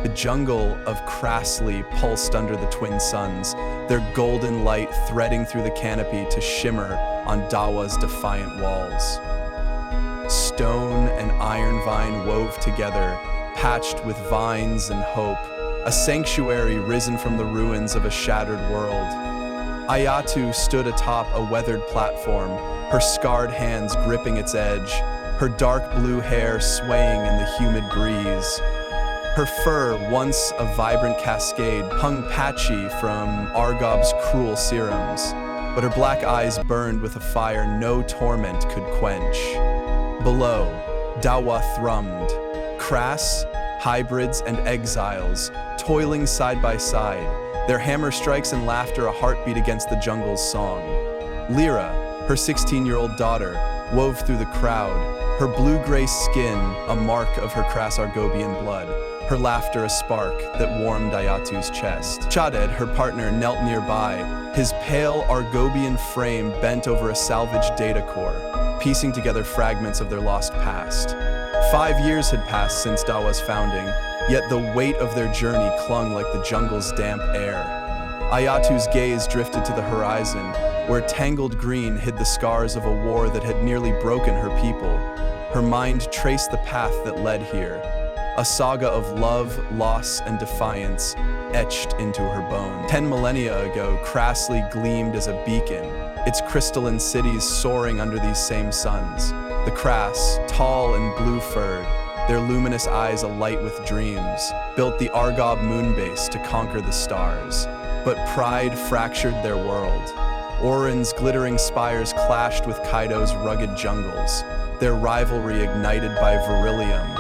The jungle of Krasley pulsed under the twin suns, their golden light threading through the canopy to shimmer on Dawa's defiant walls. Stone and iron vine wove together, patched with vines and hope, a sanctuary risen from the ruins of a shattered world. Ayatu stood atop a weathered platform, her scarred hands gripping its edge, her dark blue hair swaying in the humid breeze. Her fur, once a vibrant cascade, hung patchy from Argob's cruel serums, but her black eyes burned with a fire no torment could quench. Below, Dawa thrummed, crass, hybrids, and exiles, toiling side by side, their hammer strikes and laughter a heartbeat against the jungle's song. Lyra, her 16-year-old daughter, wove through the crowd, her blue-gray skin a mark of her crass Argobian blood, her laughter a spark that warmed Ayatu's chest. Chaded, her partner, knelt nearby, his pale Argobian frame bent over a salvaged data core, piecing together fragments of their lost past. 5 years had passed since Dawa's founding, yet the weight of their journey clung like the jungle's damp air. Ayatu's gaze drifted to the horizon, where tangled green hid the scars of a war that had nearly broken her people. Her mind traced the path that led here, a saga of love, loss, and defiance etched into her bones. 10 millennia ago, Krasley gleamed as a beacon, its crystalline cities soaring under these same suns. The Krass, tall and blue-furred, their luminous eyes alight with dreams, built the Argob moonbase to conquer the stars. But pride fractured their world. Orin's glittering spires clashed with Kaido's rugged jungles, their rivalry ignited by Verilium,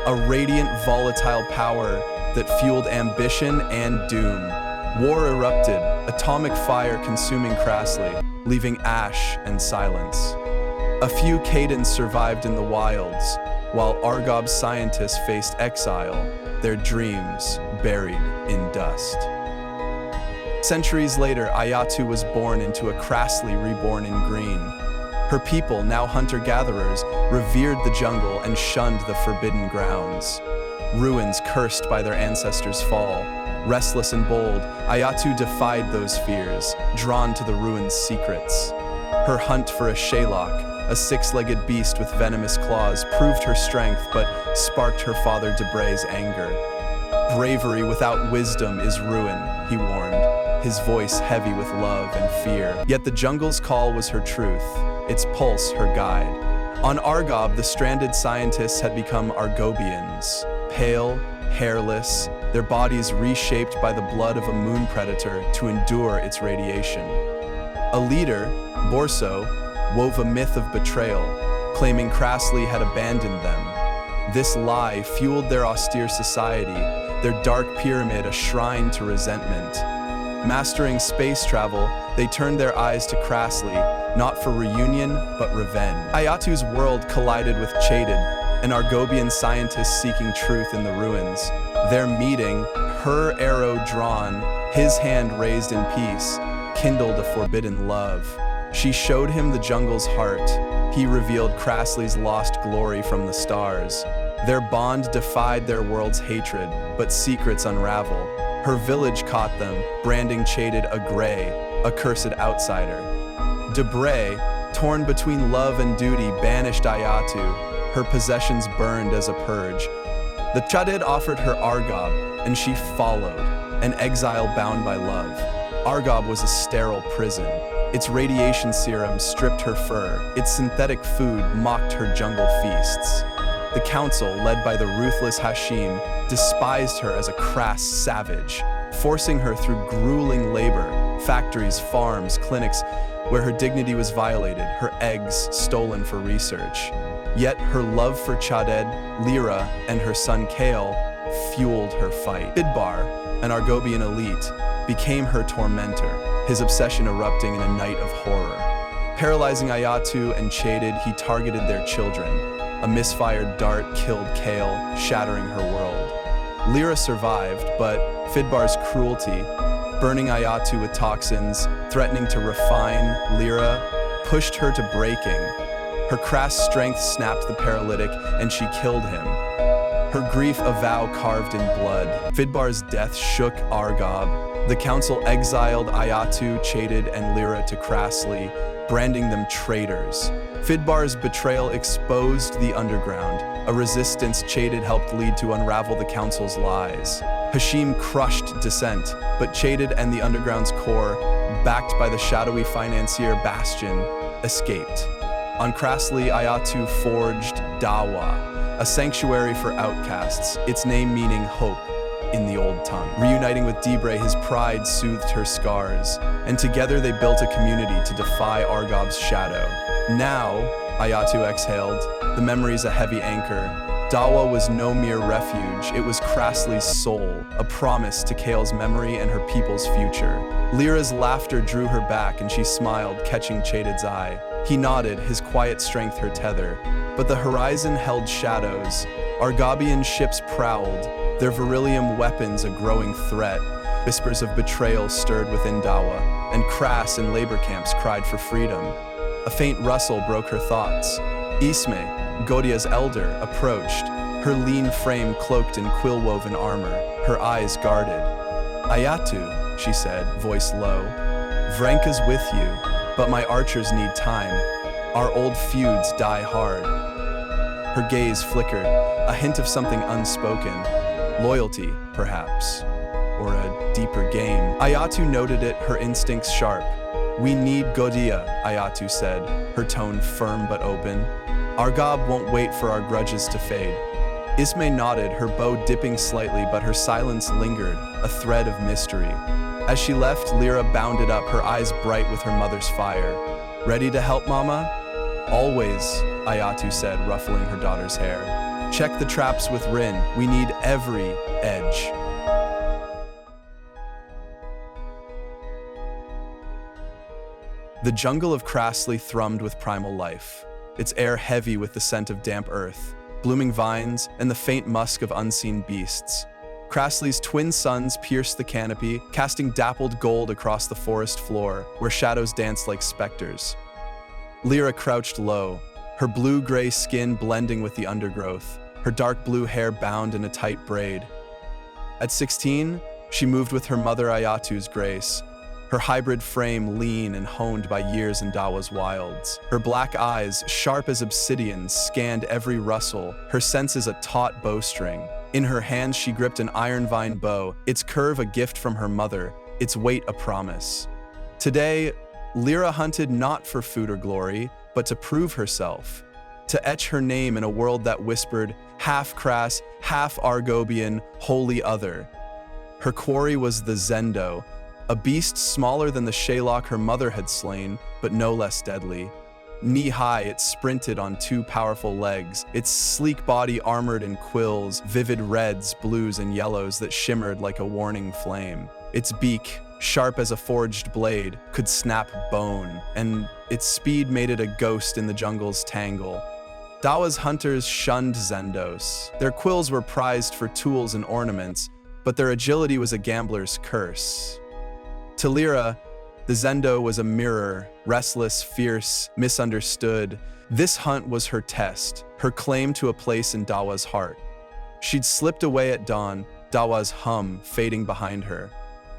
a radiant, volatile power that fueled ambition and doom. War erupted, atomic fire consuming Krasley, leaving ash and silence. A few Cadans survived in the wilds, while Argob's scientists faced exile, their dreams buried in dust. Centuries later, Ayatu was born into a Krasley reborn in green. Her people, now hunter-gatherers, revered the jungle and shunned the forbidden grounds. Ruins cursed by their ancestors' fall. Restless and bold, Ayatu defied those fears, drawn to the ruins' secrets. Her hunt for a Shalok, a six-legged beast with venomous claws, proved her strength but sparked her father Debray's anger. Bravery without wisdom is ruin, he warned, his voice heavy with love and fear. Yet the jungle's call was her truth, its pulse her guide. On Argob, the stranded scientists had become Argobians, pale, hairless, their bodies reshaped by the blood of a moon predator to endure its radiation. A leader, Borso, wove a myth of betrayal, claiming Krasley had abandoned them. This lie fueled their austere society, their dark pyramid a shrine to resentment. Mastering space travel, they turned their eyes to Krasley, not for reunion, but revenge. Ayatu's world collided with Chaded, an Argobian scientist seeking truth in the ruins. Their meeting, her arrow drawn, his hand raised in peace, kindled a forbidden love. She showed him the jungle's heart. He revealed Krasley's lost glory from the stars. Their bond defied their world's hatred, but secrets unravel. Her village caught them, branding Chaded a gray, a cursed outsider. Debray, torn between love and duty, banished Ayatu. Her possessions burned as a purge. The Chaded offered her Argob, and she followed, an exile bound by love. Argob was a sterile prison. Its radiation serum stripped her fur. Its synthetic food mocked her jungle feasts. The council, led by the ruthless Hashim, despised her as a crass savage, forcing her through grueling labor, factories, farms, clinics, where her dignity was violated, her eggs stolen for research. Yet her love for Chaded, Lyra, and her son Kale fueled her fight. Bidbar, an Argobian elite, became her tormentor, his obsession erupting in a night of horror. Paralyzing Ayatu and Chaded, he targeted their children. A misfired dart killed Kale, shattering her world. Lyra survived, but Fidbar's cruelty, burning Ayatu with toxins, threatening to refine Lyra, pushed her to breaking. Her crass strength snapped the paralytic, and she killed him. her grief a vow carved in blood. Fidbar's death shook Argob. The council exiled Ayatu, Chated, and Lyra to Krasley, branding them traitors. Fidbar's betrayal exposed the underground, a resistance Chated helped lead to unravel the council's lies. Hashim crushed dissent, but Chated and the underground's core, backed by the shadowy financier Bastion, escaped. On Krasley, Ayatu forged Dawa, a sanctuary for outcasts, its name meaning hope in the old tongue. Reuniting with Dibre, his pride soothed her scars, and together they built a community to defy Argob's shadow. Now, Ayatu exhaled, the memories a heavy anchor. Dawa was no mere refuge, it was Krasley's soul, a promise to Kale's memory and her people's future. Lyra's laughter drew her back and she smiled, catching Chated's eye. He nodded, his quiet strength her tether. But the horizon held shadows. Argobian ships prowled, their beryllium weapons a growing threat. Whispers of betrayal stirred within Dawa, and Kras in labor camps cried for freedom. A faint rustle broke her thoughts. Isme, Godia's elder, approached, her lean frame cloaked in quill-woven armor, her eyes guarded. Ayatu, she said, voice low, Vranka's with you, but my archers need time. Our old feuds die hard. Her gaze flickered, a hint of something unspoken. Loyalty, perhaps, or a deeper game. Ayatu noted it, her instincts sharp. We need Godia, Ayatu said, her tone firm but open. Argob won't wait for our grudges to fade. Isme nodded, her bow dipping slightly, but her silence lingered, a thread of mystery. As she left, Lyra bounded up, her eyes bright with her mother's fire. Ready to help, Mama? Always, Ayatu said, ruffling her daughter's hair. Check the traps with Rin, we need every edge. The jungle of Krasley thrummed with primal life, its air heavy with the scent of damp earth, blooming vines, and the faint musk of unseen beasts. Krasley's twin suns pierced the canopy, casting dappled gold across the forest floor, where shadows danced like specters. Lyra crouched low, her blue-gray skin blending with the undergrowth, her dark blue hair bound in a tight braid. At 16, she moved with her mother Ayatu's grace, her hybrid frame lean and honed by years in Dawa's wilds. Her black eyes, sharp as obsidian, scanned every rustle, her senses a taut bowstring. In her hands she gripped an iron vine bow, its curve a gift from her mother, its weight a promise. Today, Lyra hunted not for food or glory, but to prove herself, to etch her name in a world that whispered, half Kras, half Argobian, wholly other. Her quarry was the Zendo, a beast smaller than the Shalok her mother had slain, but no less deadly. Knee-high, it sprinted on two powerful legs, its sleek body armored in quills, vivid reds, blues, and yellows that shimmered like a warning flame. Its beak, sharp as a forged blade, could snap bone, and its speed made it a ghost in the jungle's tangle. Dawa's hunters shunned Zendos. Their quills were prized for tools and ornaments, but their agility was a gambler's curse. To Lyra, the Zendo was a mirror, restless, fierce, misunderstood. This hunt was her test, her claim to a place in Dawa's heart. She'd slipped away at dawn, Dawa's hum fading behind her.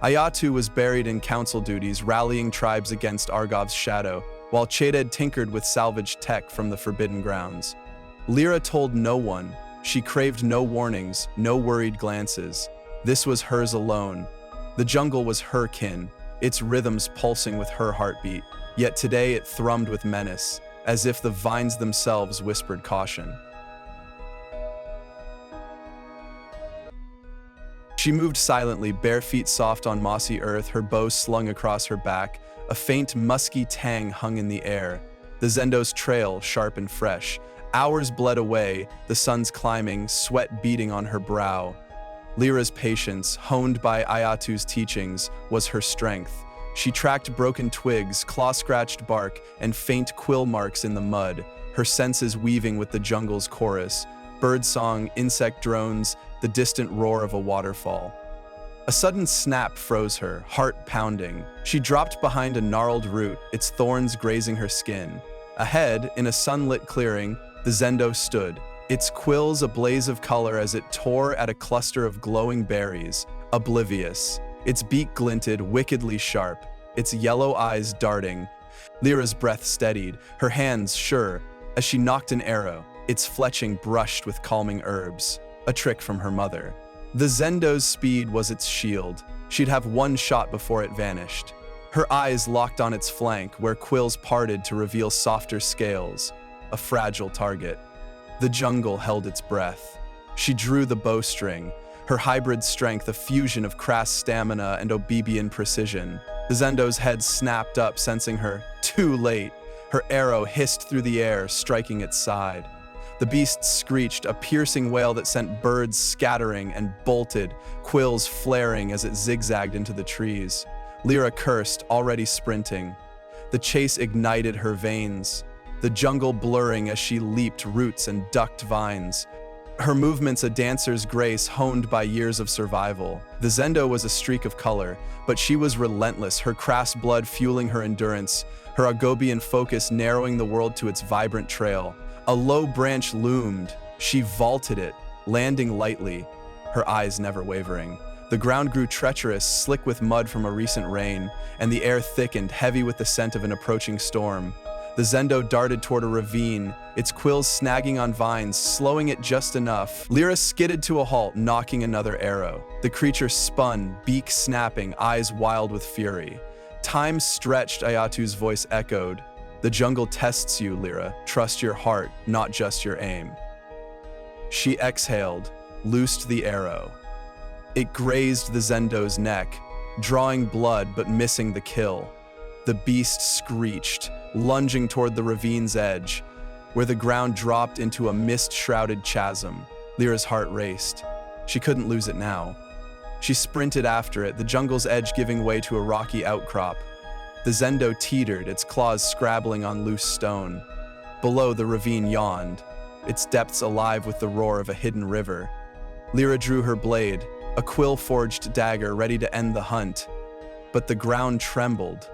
Ayatu was buried in council duties, rallying tribes against Argov's shadow, while Chated tinkered with salvaged tech from the Forbidden Grounds. Lyra told no one. She craved no warnings, no worried glances. This was hers alone. The jungle was her kin, its rhythms pulsing with her heartbeat, yet today it thrummed with menace, as if the vines themselves whispered caution. She moved silently, bare feet soft on mossy earth, her bow slung across her back. A faint, musky tang hung in the air. The Zendo's trail, sharp and fresh. Hours bled away, the sun's climbing, sweat beading on her brow. Lyra's patience, honed by Ayatu's teachings, was her strength. She tracked broken twigs, claw-scratched bark, and faint quill marks in the mud, her senses weaving with the jungle's chorus, birdsong, insect drones, the distant roar of a waterfall. A sudden snap froze her, heart pounding. She dropped behind a gnarled root, its thorns grazing her skin. Ahead, in a sunlit clearing, the Zendo stood, its quills a blaze of color as it tore at a cluster of glowing berries, oblivious. Its beak glinted, wickedly sharp, its yellow eyes darting. Lyra's breath steadied, her hands sure, as she nocked an arrow, its fletching brushed with calming herbs, a trick from her mother. The Zendo's speed was its shield. She'd have one shot before it vanished. Her eyes locked on its flank, where quills parted to reveal softer scales, a fragile target. The jungle held its breath. She drew the bowstring, her hybrid strength a fusion of crass stamina and Obebian precision. The Zendo's head snapped up, sensing her. Too late. Her arrow hissed through the air, striking its side. The beast screeched, a piercing wail that sent birds scattering and bolted, quills flaring as it zigzagged into the trees. Lyra cursed, already sprinting. The chase ignited her veins, the jungle blurring as she leaped roots and ducked vines. Her movements a dancer's grace honed by years of survival. The Zendo was a streak of color, but she was relentless, her crass blood fueling her endurance, her Agobian focus narrowing the world to its vibrant trail. A low branch loomed. She vaulted it, landing lightly, her eyes never wavering. The ground grew treacherous, slick with mud from a recent rain, and the air thickened, heavy with the scent of an approaching storm. The Zendo darted toward a ravine, its quills snagging on vines, slowing it just enough. Lyra skidded to a halt, knocking another arrow. The creature spun, beak snapping, eyes wild with fury. Time stretched, Ayatu's voice echoed. The jungle tests you, Lyra. Trust your heart, not just your aim. She exhaled, loosed the arrow. It grazed the Zendo's neck, drawing blood but missing the kill. The beast screeched, lunging toward the ravine's edge, where the ground dropped into a mist-shrouded chasm. Lyra's heart raced. She couldn't lose it now. She sprinted after it, the jungle's edge giving way to a rocky outcrop. The Zendo teetered, its claws scrabbling on loose stone. Below, the ravine yawned, its depths alive with the roar of a hidden river. Lyra drew her blade, a quill-forged dagger ready to end the hunt. But the ground trembled.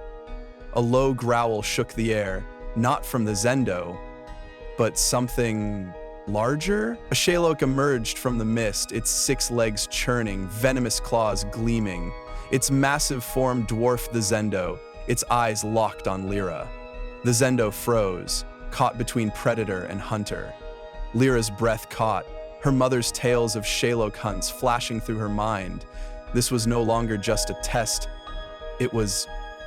A low growl shook the air, not from the Zendo, but something larger? A Shalok emerged from the mist, its 6 legs churning, venomous claws gleaming. Its massive form dwarfed the Zendo, its eyes locked on Lyra. The Zendo froze, caught between predator and hunter. Lyra's breath caught, her mother's tales of Shalok hunts flashing through her mind. This was no longer just a test, it was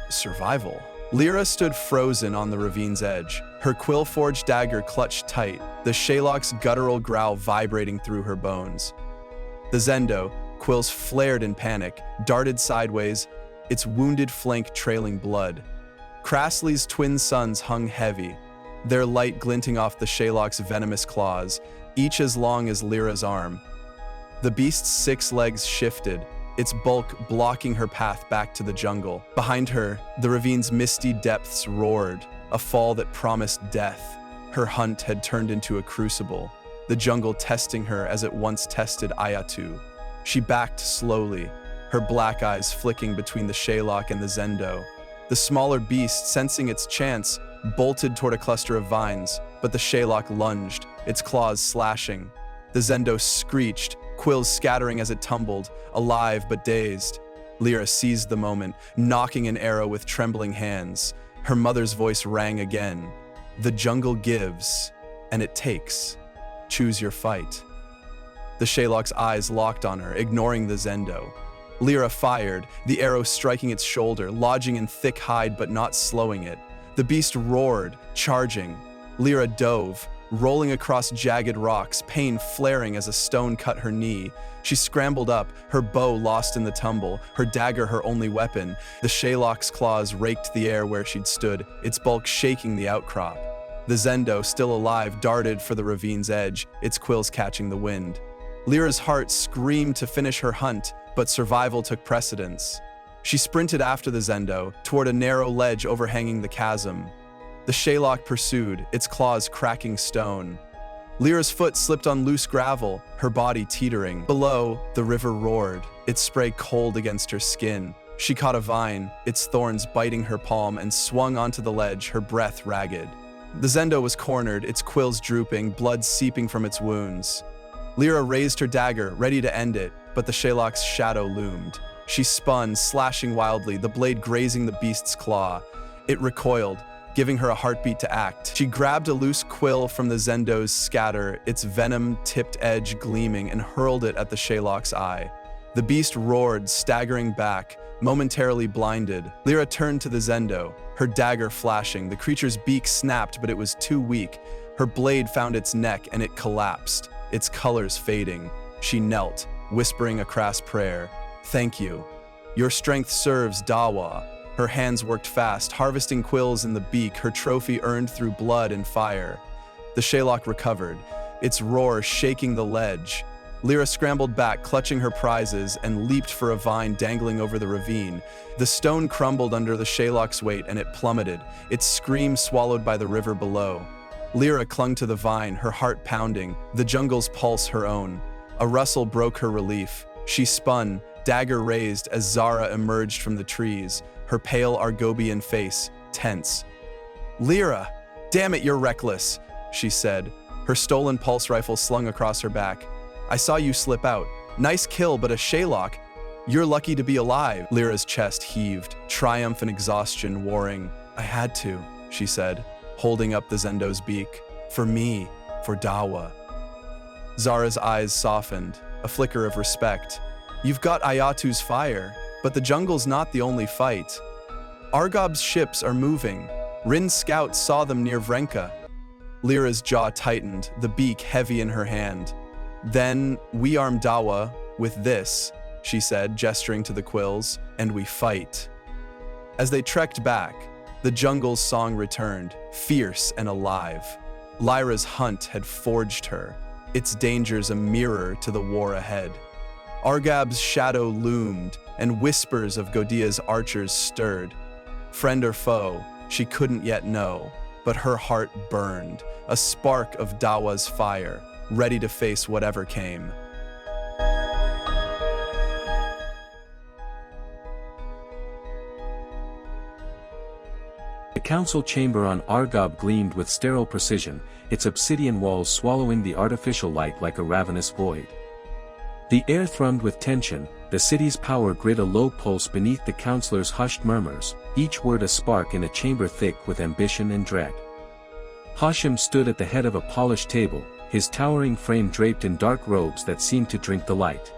survival. Lyra stood frozen on the ravine's edge, her quill-forged dagger clutched tight, the Shalok's guttural growl vibrating through her bones. The Zendo, quills flared in panic, darted sideways, its wounded flank trailing blood. Krasley's twin sons hung heavy, their light glinting off the Shalok's venomous claws, each as long as Lyra's arm. The beast's 6 legs shifted, its bulk blocking her path back to the jungle. Behind her, the ravine's misty depths roared, a fall that promised death. Her hunt had turned into a crucible, the jungle testing her as it once tested Ayatu. She backed slowly, her black eyes flicking between the Shalok and the Zendo. The smaller beast, sensing its chance, bolted toward a cluster of vines, but the Shalok lunged, its claws slashing. The Zendo screeched, quills scattering as it tumbled, alive but dazed. Lyra seized the moment, knocking an arrow with trembling hands. Her mother's voice rang again. The jungle gives, and it takes. Choose your fight. The Shalok's eyes locked on her, ignoring the Zendo. Lyra fired, the arrow striking its shoulder, lodging in thick hide but not slowing it. The beast roared, charging. Lyra dove, rolling across jagged rocks, pain flaring as a stone cut her knee. She scrambled up, her bow lost in the tumble, her dagger her only weapon. The Shalok's claws raked the air where she'd stood, its bulk shaking the outcrop. The Zendo, still alive, darted for the ravine's edge, its quills catching the wind. Lyra's heart screamed to finish her hunt, but survival took precedence. She sprinted after the Zendo, toward a narrow ledge overhanging the chasm. The Shalok pursued, its claws cracking stone. Lyra's foot slipped on loose gravel, her body teetering. Below, the river roared, its spray cold against her skin. She caught a vine, its thorns biting her palm, and swung onto the ledge, her breath ragged. The Zendo was cornered, its quills drooping, blood seeping from its wounds. Lyra raised her dagger, ready to end it, but the Shalok's shadow loomed. She spun, slashing wildly, the blade grazing the beast's claw. It recoiled, giving her a heartbeat to act. She grabbed a loose quill from the Zendo's scatter, its venom-tipped edge gleaming, and hurled it at the Shalok's eye. The beast roared, staggering back, momentarily blinded. Lyra turned to the Zendo, her dagger flashing. The creature's beak snapped, but it was too weak. Her blade found its neck, and it collapsed, its colors fading. She knelt, whispering a crass prayer. "Thank you. Your strength serves, Dawa." Her hands worked fast, harvesting quills in the beak, her trophy earned through blood and fire. The Shalok recovered, its roar shaking the ledge. Lyra scrambled back, clutching her prizes, and leaped for a vine dangling over the ravine. The stone crumbled under the Shalok's weight, and it plummeted, its scream swallowed by the river below. Lyra clung to the vine, her heart pounding, the jungle's pulse her own. A rustle broke her relief. She spun, dagger raised, as Zara emerged from the trees, her pale Argobian face tense. "Lyra, damn it, you're reckless," she said, her stolen pulse rifle slung across her back. "I saw you slip out. Nice kill, but a Shalok. You're lucky to be alive." Lyra's chest heaved, triumph and exhaustion warring. "I had to," she said, holding up the Zendo's beak. "For me, for Dawa." Zara's eyes softened, a flicker of respect. "You've got Ayatu's fire, but the jungle's not the only fight. Argob's ships are moving. Rin's scouts saw them near Vrenka." Lyra's jaw tightened, the beak heavy in her hand. "Then we arm Dawa with this," she said, gesturing to the quills, "and we fight." As they trekked back, the jungle's song returned, fierce and alive. Lyra's hunt had forged her, its dangers a mirror to the war ahead. Argab's shadow loomed, and whispers of Godia's archers stirred. Friend or foe, she couldn't yet know, but her heart burned, a spark of Dawa's fire, ready to face whatever came. The council chamber on Argob gleamed with sterile precision, its obsidian walls swallowing the artificial light like a ravenous void. The air thrummed with tension, the city's power grid a low pulse beneath the councilors' hushed murmurs, each word a spark in a chamber thick with ambition and dread. Hashim stood at the head of a polished table, his towering frame draped in dark robes that seemed to drink the light.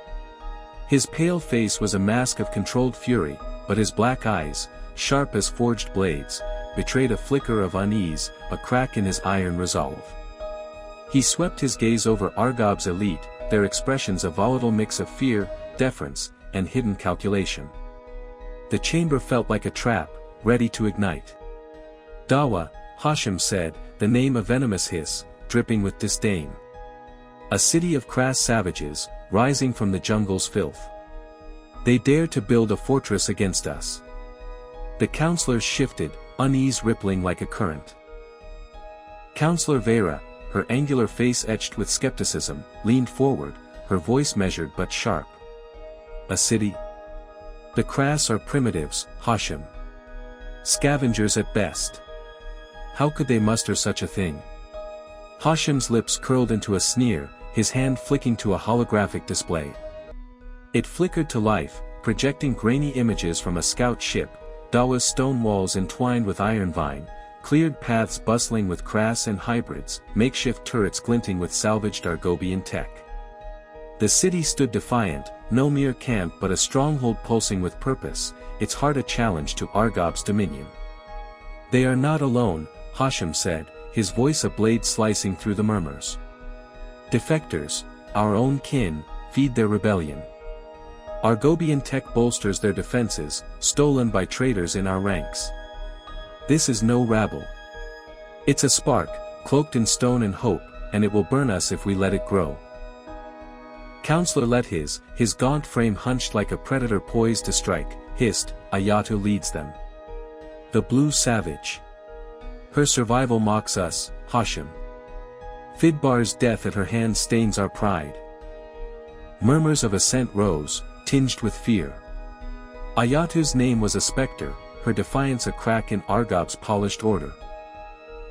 His pale face was a mask of controlled fury, but his black eyes, sharp as forged blades, betrayed a flicker of unease, a crack in his iron resolve. He swept his gaze over Argob's elite, their expressions a volatile mix of fear, deference, and hidden calculation. The chamber felt like a trap, ready to ignite. "Dawa," Hashim said, the name a venomous hiss, dripping with disdain. "A city of crass savages, rising from the jungle's filth. They dare to build a fortress against us." The councillors shifted, unease rippling like a current. Councillor Vera, her angular face etched with skepticism, leaned forward, her voice measured but sharp. "A city? The crass are primitives, Hashim. Scavengers at best. How could they muster such a thing?" Hashim's lips curled into a sneer, his hand flicking to a holographic display. It flickered to life, projecting grainy images from a scout ship, Dawa's stone walls entwined with iron vine, cleared paths bustling with crass and hybrids, makeshift turrets glinting with salvaged Argobian tech. The city stood defiant, no mere camp but a stronghold pulsing with purpose, its heart a challenge to Argob's dominion. "They are not alone," Hashim said, his voice a blade slicing through the murmurs. "Defectors, our own kin, feed their rebellion. Argobian tech bolsters their defenses, stolen by traitors in our ranks. This is no rabble. It's a spark, cloaked in stone and hope, and it will burn us if we let it grow." Counselor let his gaunt frame hunched like a predator poised to strike, hissed, "Ayatu leads them. The blue savage. Her survival mocks us, Hashim. Fidbar's death at her hand stains our pride." Murmurs of assent rose, tinged with fear. Ayatu's name was a specter, her defiance a crack in Argob's polished order.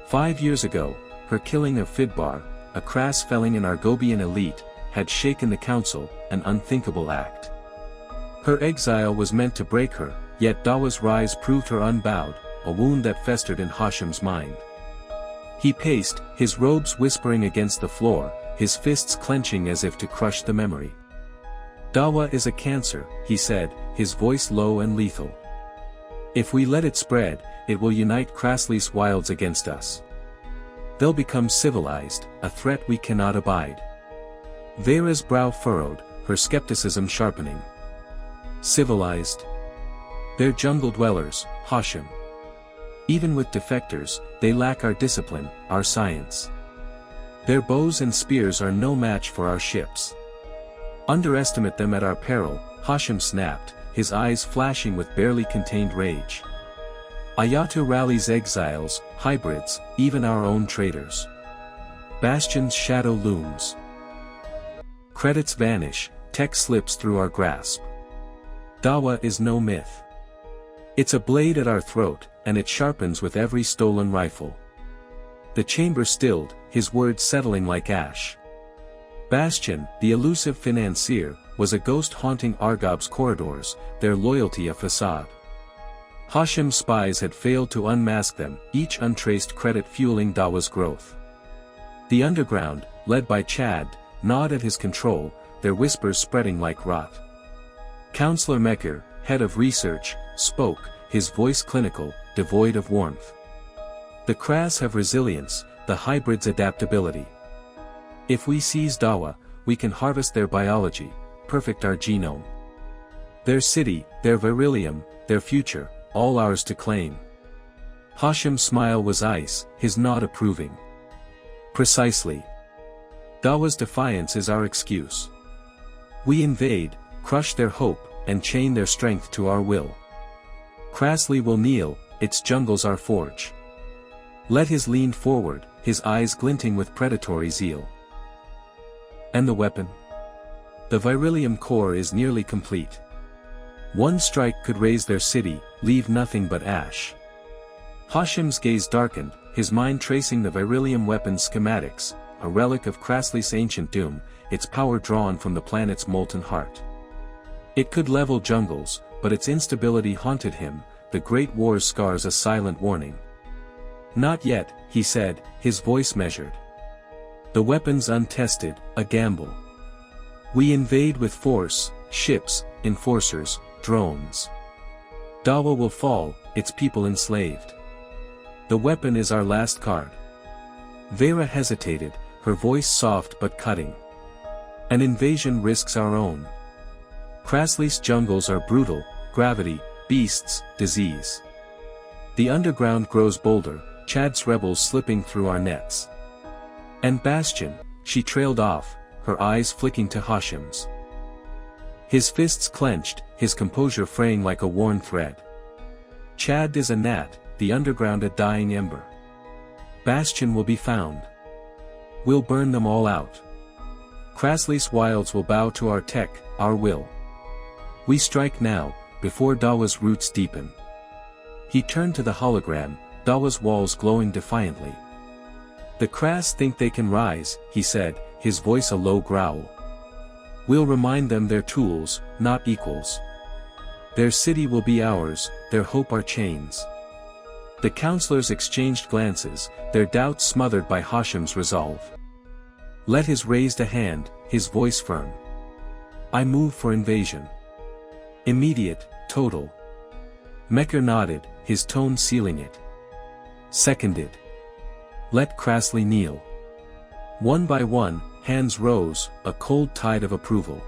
5 years ago, her killing of Fidbar, a crass felling and Argobian elite, had shaken the council, an unthinkable act. Her exile was meant to break her, yet Dawa's rise proved her unbowed, a wound that festered in Hashem's mind. He paced, his robes whispering against the floor, his fists clenching as if to crush the memory. Dawa is a cancer, he said, his voice low and lethal. If we let it spread, it will unite Krasli's wilds against us. They'll become civilized, a threat we cannot abide. Vera's brow furrowed, her skepticism sharpening. Civilized? They're jungle dwellers, Hashem. Even with defectors, they lack our discipline, our science. Their bows and spears are no match for our ships. Underestimate them at our peril, Hashem snapped, his eyes flashing with barely contained rage. Ayatu rallies exiles, hybrids, even our own traitors. Bastion's shadow looms. Credits vanish, tech slips through our grasp. Dawa is no myth. It's a blade at our throat, and it sharpens with every stolen rifle. The chamber stilled, his words settling like ash. Bastion, the elusive financier, was a ghost haunting Argob's corridors, their loyalty a facade. Hashem's spies had failed to unmask them, each untraced credit fueling Dawa's growth. The underground, led by Chad, gnawed at his control, their whispers spreading like rot. Counselor Mekir, head of research, spoke, his voice clinical, devoid of warmth. The Kras have resilience, the hybrids adaptability. If we seize Dawa, we can harvest their biology, perfect our genome. Their city, their beryllium, their future, all ours to claim. Hashem's smile was ice, his nod approving. Precisely. Dawa's defiance is our excuse. We invade, crush their hope, and chain their strength to our will. Krasli will kneel, its jungles our forge. Let his lean forward, his eyes glinting with predatory zeal. And the weapon? The Virilium core is nearly complete. One strike could raze their city, leave nothing but ash. Hashem's gaze darkened, his mind tracing the Virilium weapon's schematics, a relic of Krasli's ancient doom, its power drawn from the planet's molten heart. It could level jungles, but its instability haunted him, the Great War's scars a silent warning. Not yet, he said, his voice measured. The weapon's untested, a gamble. We invade with force, ships, enforcers, drones. Dawa will fall, its people enslaved. The weapon is our last card. Vera hesitated, her voice soft but cutting. An invasion risks our own. Krasli's jungles are brutal, gravity, beasts, disease. The underground grows bolder, Chad's rebels slipping through our nets. And Bastion, she trailed off, her eyes flicking to Hashem's. His fists clenched, his composure fraying like a worn thread. Chad is a gnat, the underground a dying ember. Bastion will be found. We'll burn them all out. Krasli's wilds will bow to our tech, our will. We strike now, before Dawa's roots deepen. He turned to the hologram, Dawa's walls glowing defiantly. The Kras think they can rise, he said, his voice a low growl. We'll remind them they're tools, not equals. Their city will be ours, their hope our chains. The counselors exchanged glances, their doubts smothered by Hashem's resolve. Let his raised a hand, his voice firm. I move for invasion. Immediate, total. Mekir nodded, his tone sealing it. Seconded. Let Krasli kneel. One by one, hands rose, a cold tide of approval.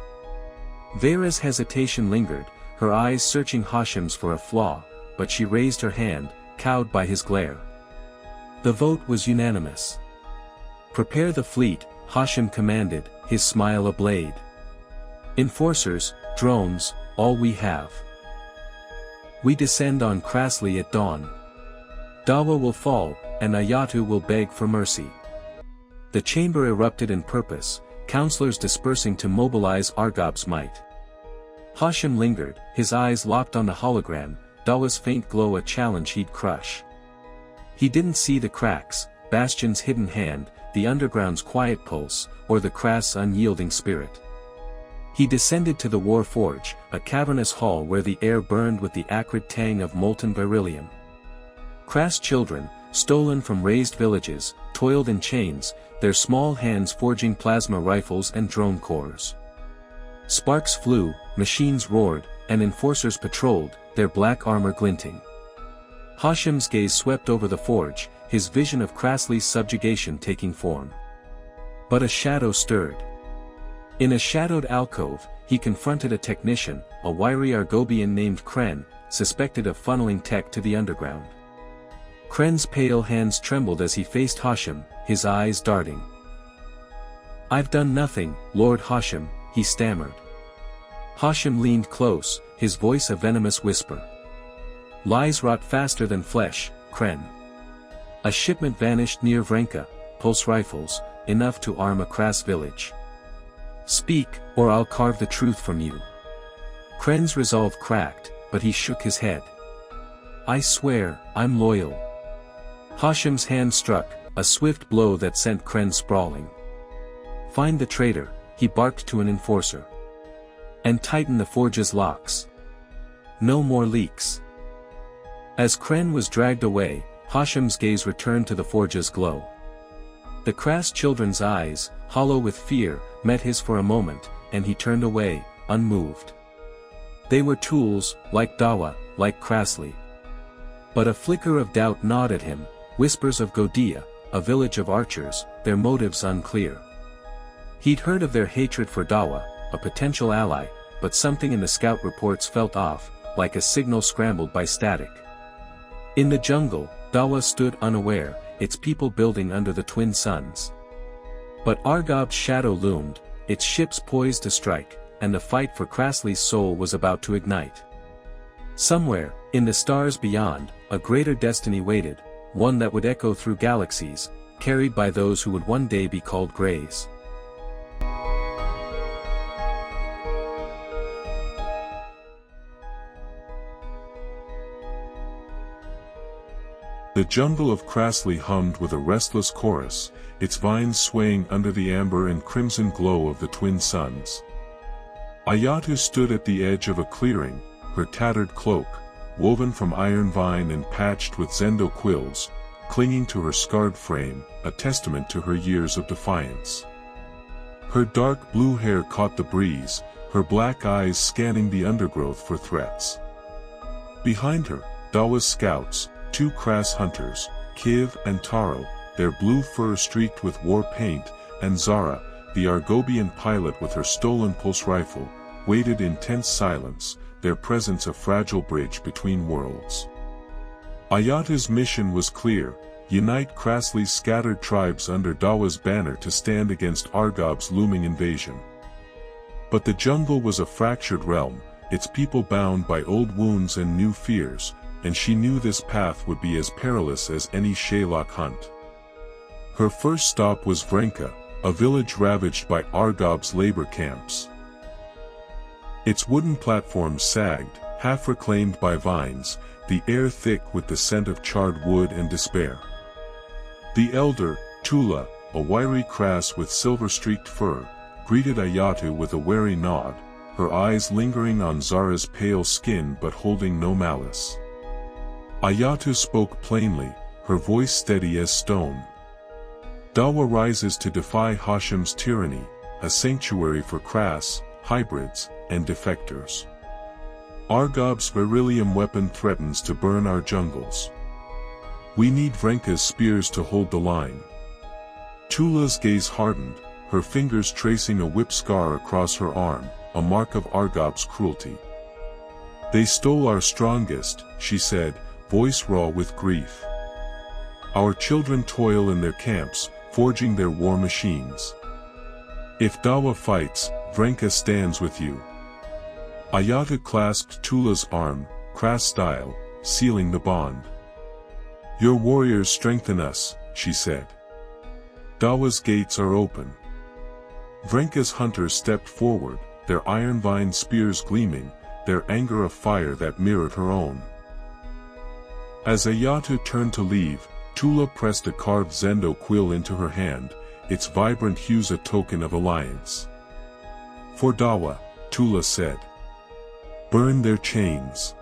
Vera's hesitation lingered, her eyes searching Hashem's for a flaw, but she raised her hand, cowed by his glare. The vote was unanimous. Prepare the fleet, Hashem commanded, his smile a blade. Enforcers, drones, all we have. We descend on Krasli at dawn. Dawa will fall, and Ayatu will beg for mercy. The chamber erupted in purpose, counselors dispersing to mobilize Argob's might. Hashem lingered, his eyes locked on the hologram, Dawa's faint glow a challenge he'd crush. He didn't see the cracks, Bastion's hidden hand, the underground's quiet pulse, or the Krass' unyielding spirit. He descended to the War Forge, a cavernous hall where the air burned with the acrid tang of molten beryllium. Krass children, stolen from razed villages, toiled in chains, their small hands forging plasma rifles and drone cores. Sparks flew, machines roared, and enforcers patrolled, their black armor glinting. Hashim's gaze swept over the forge, his vision of Krasley's subjugation taking form. But a shadow stirred. In a shadowed alcove, he confronted a technician, a wiry Argobian named Kren, suspected of funneling tech to the underground. Kren's pale hands trembled as he faced Hashim, his eyes darting. "I've done nothing, Lord Hashim," he stammered. Hashim leaned close, his voice a venomous whisper. "Lies rot faster than flesh, Kren. A shipment vanished near Vrenka, pulse rifles, enough to arm a Krass village. Speak, or I'll carve the truth from you." Kren's resolve cracked, but he shook his head. "I swear, I'm loyal." Hashim's hand struck, a swift blow that sent Kren sprawling. "Find the traitor," he barked to an enforcer. "And tighten the forge's locks. No more leaks." As Kren was dragged away, Hashim's gaze returned to the forge's glow. The Krass children's eyes, hollow with fear, met his for a moment, and he turned away, unmoved. They were tools, like Dawa, like Krasley. But a flicker of doubt gnawed at him, whispers of Godia, a village of archers, their motives unclear. He'd heard of their hatred for Dawa, a potential ally, but something in the scout reports felt off, like a signal scrambled by static. In the jungle, Dawa stood unaware, its people building under the twin suns. But Argob's shadow loomed, its ships poised to strike, and the fight for Krasley's soul was about to ignite. Somewhere, in the stars beyond, a greater destiny waited, one that would echo through galaxies, carried by those who would one day be called Greys. The jungle of Krasley hummed with a restless chorus, its vines swaying under the amber and crimson glow of the twin suns. Ayatu stood at the edge of a clearing, her tattered cloak, woven from iron vine and patched with zendo quills, clinging to her scarred frame, a testament to her years of defiance. Her dark blue hair caught the breeze, her black eyes scanning the undergrowth for threats. Behind her, Dawa's scouts, two Krass hunters, Kiv and Taro, their blue fur streaked with war paint, and Zara, the Argobian pilot with her stolen pulse rifle, waited in tense silence, their presence a fragile bridge between worlds. Ayata's mission was clear: unite Krasley's scattered tribes under Dawa's banner to stand against Argob's looming invasion. But the jungle was a fractured realm, its people bound by old wounds and new fears, and she knew this path would be as perilous as any Shylock hunt. Her first stop was Vrenka, a village ravaged by Argob's labor camps. Its wooden platforms sagged, half reclaimed by vines, the air thick with the scent of charred wood and despair. The elder, Tula, a wiry Krass with silver-streaked fur, greeted Ayatu with a wary nod, her eyes lingering on Zara's pale skin but holding no malice. Ayatu spoke plainly, her voice steady as stone. Dawa rises to defy Hashim's tyranny, a sanctuary for Krass, hybrids, and defectors. Argob's beryllium weapon threatens to burn our jungles. We need Vrenka's spears to hold the line. Tula's gaze hardened, her fingers tracing a whip scar across her arm, a mark of Argob's cruelty. They stole our strongest, she said, voice raw with grief. Our children toil in their camps, forging their war machines. If Dawa fights, Vrenka stands with you. Ayata clasped Tula's arm, Krass style, sealing the bond. Your warriors strengthen us, she said. Dawa's gates are open. Vrenka's hunters stepped forward, their iron vine spears gleaming, their anger a fire that mirrored her own. As Ayatu turned to leave, Tula pressed a carved Zendo quill into her hand, its vibrant hues a token of alliance. For Dawa, Tula said. Burn their chains.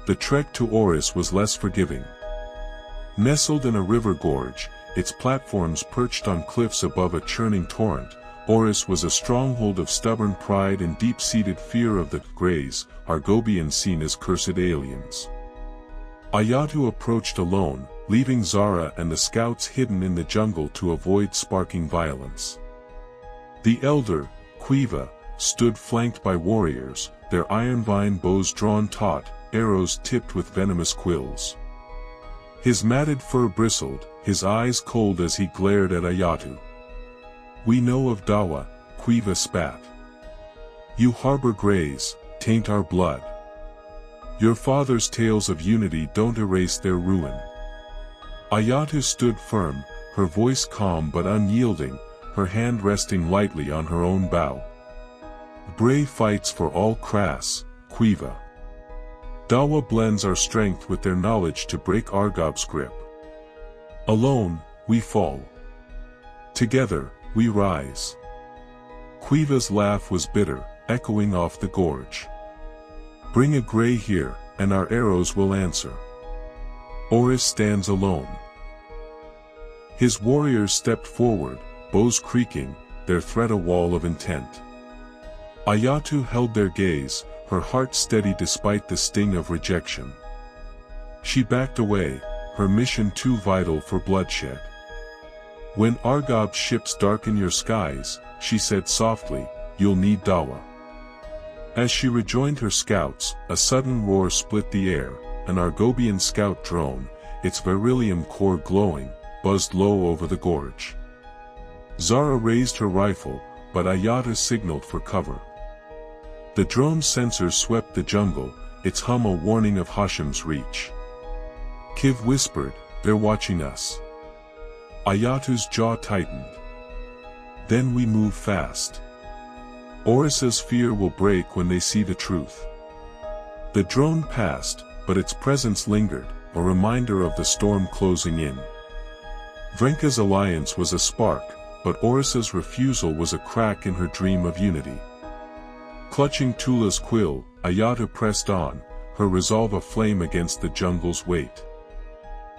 The trek to Oris was less forgiving. Nestled in a river gorge, its platforms perched on cliffs above a churning torrent, Oris was a stronghold of stubborn pride and deep-seated fear of the Greys, Argobians seen as cursed aliens. Ayatu approached alone, leaving Zara and the scouts hidden in the jungle to avoid sparking violence. The elder, Quiva, stood flanked by warriors, their iron vine bows drawn taut, arrows tipped with venomous quills. His matted fur bristled, his eyes cold as he glared at Ayatu. We know of Dawa, Quiva spat. You harbor Greys, taint our blood. Your father's tales of unity don't erase their ruin. Ayatu stood firm, her voice calm but unyielding, her hand resting lightly on her own bow. Bray fights for all Crass, Quiva. Dawa blends our strength with their knowledge to break Argob's grip. Alone, we fall. Together, we rise. Quiva's laugh was bitter, echoing off the gorge. Bring a Grey here, and our arrows will answer. Oris stands alone. His warriors stepped forward, bows creaking, their threat a wall of intent. Ayatu held their gaze, her heart steady despite the sting of rejection. She backed away, her mission too vital for bloodshed. When Argob's ships darken your skies, she said softly, you'll need Dawa. As she rejoined her scouts, a sudden roar split the air, an Argobian scout drone, its beryllium core glowing, buzzed low over the gorge. Zara raised her rifle, but Ayata signaled for cover. The drone's sensors swept the jungle, its hum a warning of Hashem's reach. Kiv whispered, they're watching us. Ayatu's jaw tightened. Then we move fast. Oris's fear will break when they see the truth. The drone passed, but its presence lingered, a reminder of the storm closing in. Vrenka's alliance was a spark, but Oris's refusal was a crack in her dream of unity. Clutching Tula's quill, Ayata pressed on, her resolve aflame against the jungle's weight.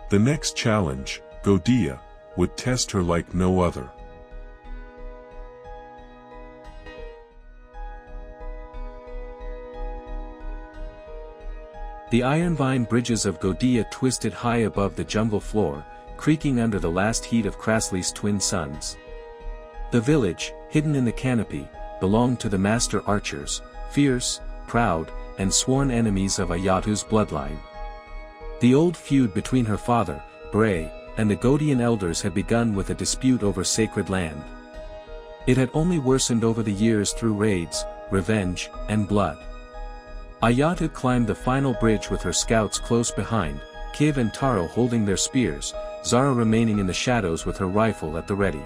The next challenge, Godia, would test her like no other. The iron vine bridges of Godia twisted high above the jungle floor, creaking under the last heat of Krasley's twin suns. The village, hidden in the canopy, belonged to the master archers, fierce, proud, and sworn enemies of Ayatu's bloodline. The old feud between her father, Bray, and the Godian elders had begun with a dispute over sacred land. It had only worsened over the years through raids, revenge, and blood. Ayatu climbed the final bridge with her scouts close behind, Kiv and Taro holding their spears, Zara remaining in the shadows with her rifle at the ready.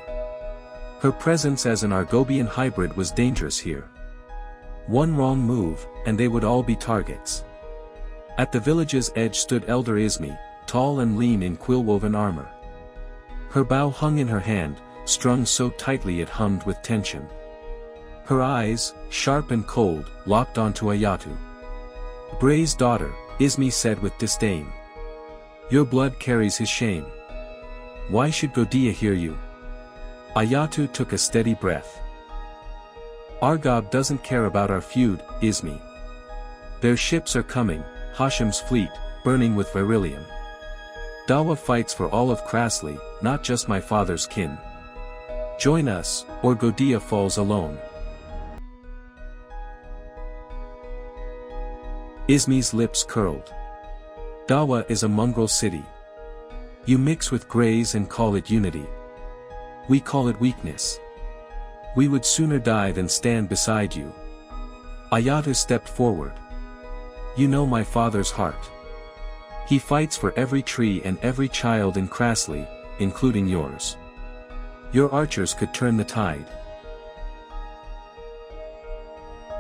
Her presence as an Argobian hybrid was dangerous here. One wrong move, and they would all be targets. At the village's edge stood Elder Ismi, tall and lean in quill-woven armor. Her bow hung in her hand, strung so tightly it hummed with tension. Her eyes, sharp and cold, locked onto Ayatu. Bray's daughter, Ismi said with disdain. Your blood carries his shame. Why should Godia hear you? Ayatu took a steady breath. Argob doesn't care about our feud, Ismi. Their ships are coming, Hashem's fleet, burning with beryllium. Dawa fights for all of Krasley, not just my father's kin. Join us, or Godia falls alone. Ismi's lips curled. Dawa is a mongrel city. You mix with Greys and call it unity. We call it weakness. We would sooner die than stand beside you. Ayatu stepped forward. You know my father's heart. He fights for every tree and every child in Krasley, including yours. Your archers could turn the tide.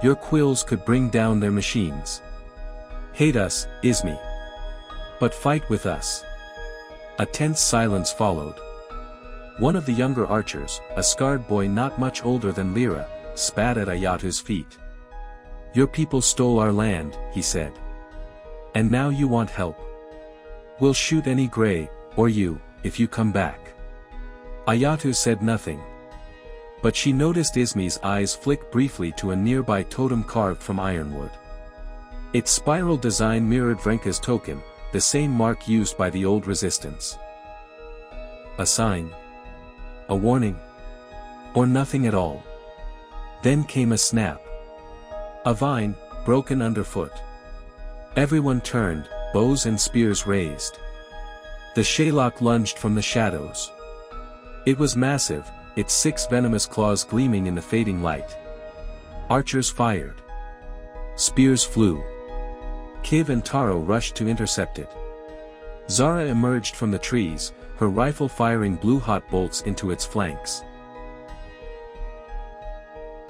Your quills could bring down their machines. Hate us, Ismi. But fight with us. A tense silence followed. One of the younger archers, a scarred boy not much older than Lyra, spat at Ayatu's feet. "Your people stole our land," he said. "And now you want help? We'll shoot any Grey, or you, if you come back." Ayatu said nothing. But she noticed Ismi's eyes flick briefly to a nearby totem carved from ironwood. Its spiral design mirrored Vrenka's token, the same mark used by the old resistance. A sign? A warning? Or nothing at all? Then came a snap. A vine, broken underfoot. Everyone turned, bows and spears raised. The Shylock lunged from the shadows. It was massive, its 6 venomous claws gleaming in the fading light. Archers fired. Spears flew. Kiv and Taro rushed to intercept it. Zara emerged from the trees, her rifle firing blue-hot bolts into its flanks.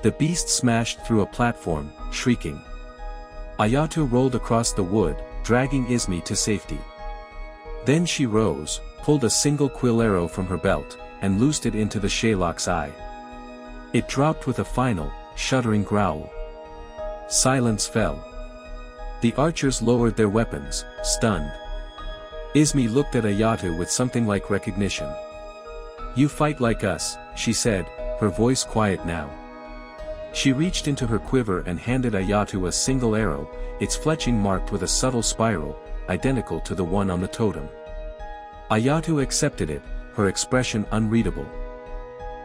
The beast smashed through a platform, shrieking. Ayatu rolled across the wood, dragging Ismi to safety. Then she rose, pulled a single quill arrow from her belt, and loosed it into the Shylock's eye. It dropped with a final, shuddering growl. Silence fell. The archers lowered their weapons, stunned. Ismi looked at Ayatu with something like recognition. "You fight like us," she said, her voice quiet now. She reached into her quiver and handed Ayatu a single arrow, its fletching marked with a subtle spiral, identical to the one on the totem. Ayatu accepted it, her expression unreadable.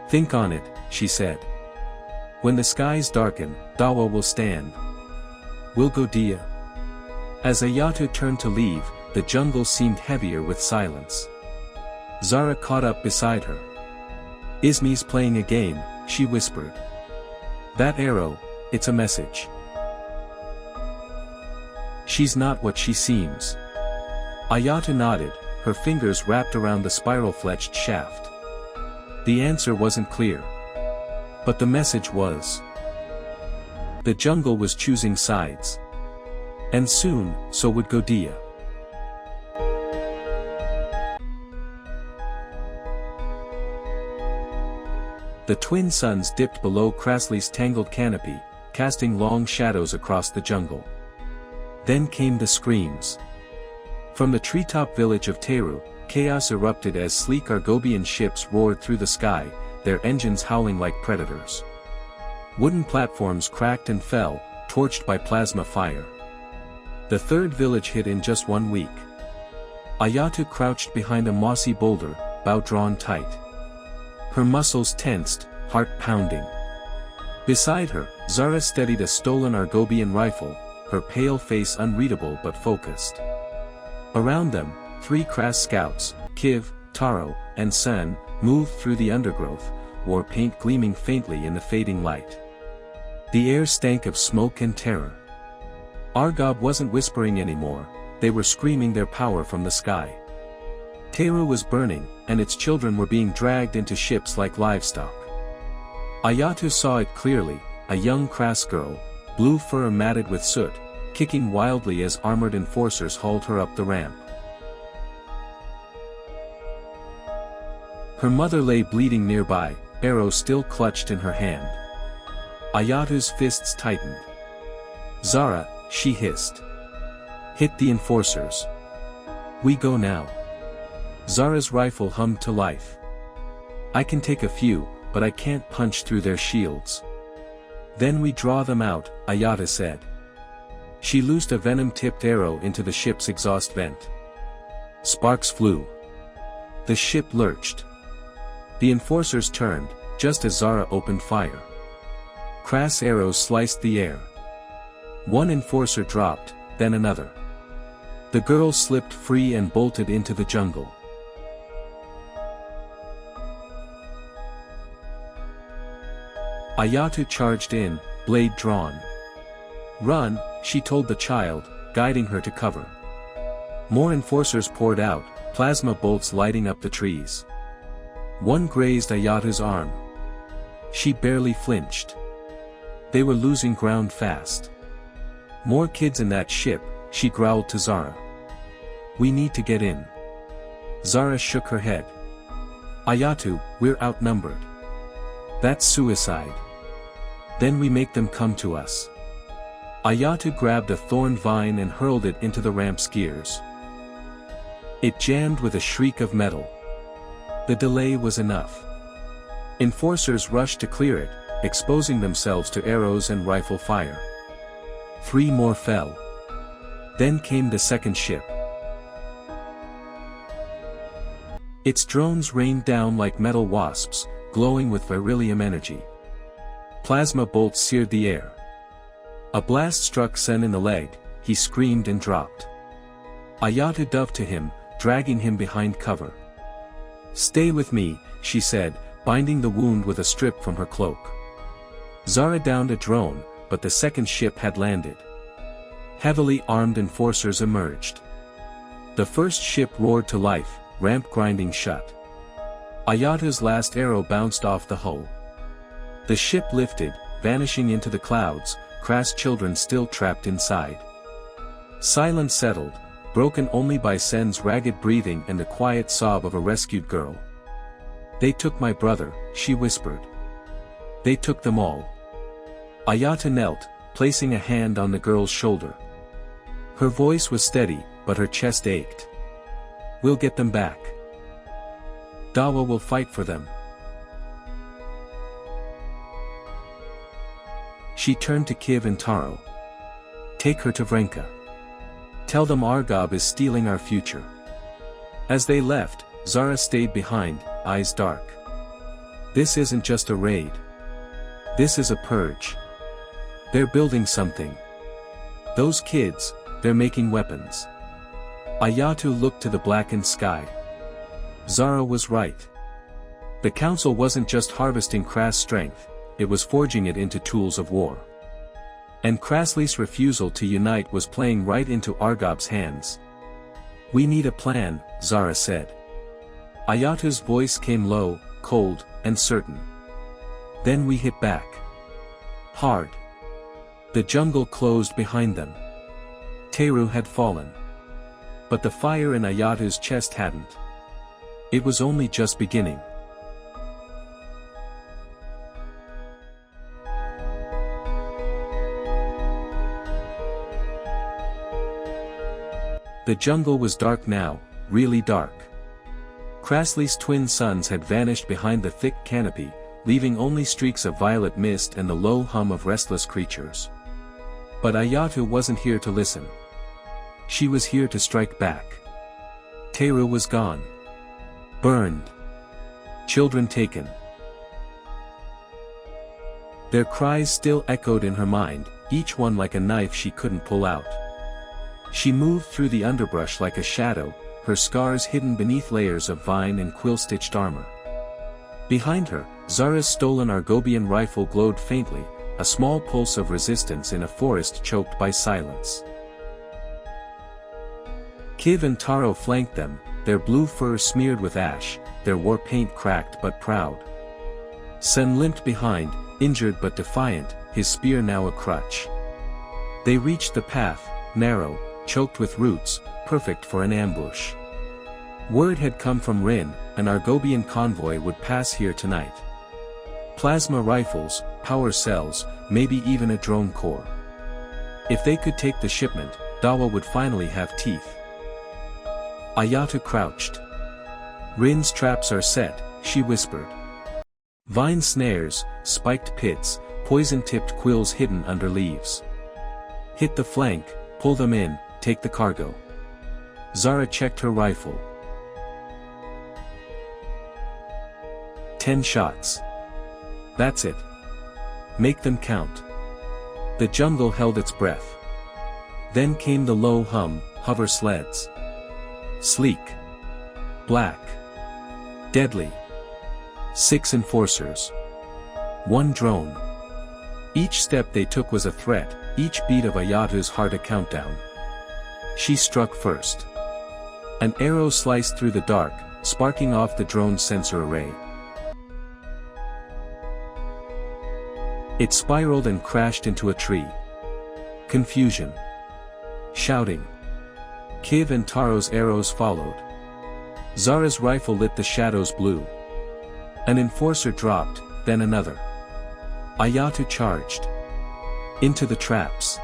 "Think on it," she said. "When the skies darken, Dawa will stand. We'll go Dia." As Ayatu turned to leave, the jungle seemed heavier with silence. Zara caught up beside her. "Ismi's playing a game," she whispered. "That arrow, it's a message. She's not what she seems." Ayatu nodded, her fingers wrapped around the spiral-fletched shaft. The answer wasn't clear. But the message was. The jungle was choosing sides. And soon, so would Godia. The twin suns dipped below Krasley's tangled canopy, casting long shadows across the jungle. Then came the screams. From the treetop village of Teru, chaos erupted as sleek Argobian ships roared through the sky, their engines howling like predators. Wooden platforms cracked and fell, torched by plasma fire. The 3rd village hit in just 1 week. Ayatu crouched behind a mossy boulder, bow drawn tight. Her muscles tensed, heart pounding. Beside her, Zara steadied a stolen Argobian rifle, her pale face unreadable but focused. Around them, 3 Kras scouts, Kiv, Taro, and Sun, moved through the undergrowth, war paint gleaming faintly in the fading light. The air stank of smoke and terror. Argob wasn't whispering anymore, they were screaming their power from the sky. Teru was burning, and its children were being dragged into ships like livestock. Ayatu saw it clearly, a young Kras girl, blue fur matted with soot, kicking wildly as armored enforcers hauled her up the ramp. Her mother lay bleeding nearby, arrow still clutched in her hand. Ayatu's fists tightened. "Zara," she hissed. "Hit the enforcers. We go now." Zara's rifle hummed to life. "I can take a few, but I can't punch through their shields." "Then we draw them out," Ayata said. She loosed a venom-tipped arrow into the ship's exhaust vent. Sparks flew. The ship lurched. The enforcers turned, just as Zara opened fire. Kras arrows sliced the air. One enforcer dropped, then another. The girl slipped free and bolted into the jungle. Ayatu charged in, blade drawn. "Run," she told the child, guiding her to cover. More enforcers poured out, plasma bolts lighting up the trees. One grazed Ayatu's arm. She barely flinched. They were losing ground fast. "More kids in that ship," she growled to Zara. "We need to get in." Zara shook her head. Ayatu, we're outnumbered. That's suicide. Then we make them come to us. Ayatu grabbed a thorn vine and hurled it into the ramp's gears. It jammed with a shriek of metal. The delay was enough. Enforcers rushed to clear it, exposing themselves to arrows and rifle fire. 3 more fell. Then came the second ship. Its drones rained down like metal wasps, glowing with beryllium energy. Plasma bolts seared the air. A blast struck Sen in the leg, he screamed and dropped. Ayatu dove to him, dragging him behind cover. "Stay with me," she said, binding the wound with a strip from her cloak. Zara downed a drone, but the second ship had landed. Heavily armed enforcers emerged. The first ship roared to life, ramp grinding shut. Ayatu's last arrow bounced off the hull. The ship lifted, vanishing into the clouds, Crass children still trapped inside. Silence settled, broken only by Sen's ragged breathing and the quiet sob of a rescued girl. "They took my brother," she whispered. "They took them all." Ayatu knelt, placing a hand on the girl's shoulder. Her voice was steady, but her chest ached. "We'll get them back. Dawa will fight for them." She turned to Kiv and Taro. "Take her to Vrenka. Tell them Argob is stealing our future." As they left, Zara stayed behind, eyes dark. "This isn't just a raid. This is a purge. They're building something. Those kids, they're making weapons." Ayatu looked to the blackened sky. Zara was right. The council wasn't just harvesting Crass strength, it was forging it into tools of war. And Krasley's refusal to unite was playing right into Argob's hands. "We need a plan," Zara said. Ayatu's voice came low, cold, and certain. "Then we hit back. Hard." The jungle closed behind them. Teru had fallen. But the fire in Ayatu's chest hadn't. It was only just beginning. The jungle was dark now, really dark. Krasley's twin sons had vanished behind the thick canopy, leaving only streaks of violet mist and the low hum of restless creatures. But Ayatu wasn't here to listen. She was here to strike back. Teru was gone. Burned. Children taken. Their cries still echoed in her mind, each one like a knife she couldn't pull out. She moved through the underbrush like a shadow, her scars hidden beneath layers of vine and quill-stitched armor. Behind her, Zara's stolen Argobian rifle glowed faintly, a small pulse of resistance in a forest choked by silence. Kiv and Taro flanked them, their blue fur smeared with ash, their war paint cracked but proud. Sen limped behind, injured but defiant, his spear now a crutch. They reached the path, narrow, choked with roots, perfect for an ambush. Word had come from Rin, an Argobian convoy would pass here tonight. Plasma rifles, power cells, maybe even a drone corps. If they could take the shipment, Dawa would finally have teeth. Ayatu crouched. "Rin's traps are set," she whispered. Vine snares, spiked pits, poison-tipped quills hidden under leaves. "Hit the flank, pull them in, take the cargo." Zara checked her rifle. 10 shots. That's it. Make them count. The jungle held its breath. Then came the low hum, hover sleds. Sleek. Black. Deadly. 6 enforcers. 1 drone. Each step they took was a threat, each beat of Ayatu's heart a countdown. She struck first. An arrow sliced through the dark, sparking off the drone's sensor array. It spiraled and crashed into a tree. Confusion. Shouting. Kiv and Taro's arrows followed. Zara's rifle lit the shadows blue. An enforcer dropped, then another. Ayatu charged into the traps.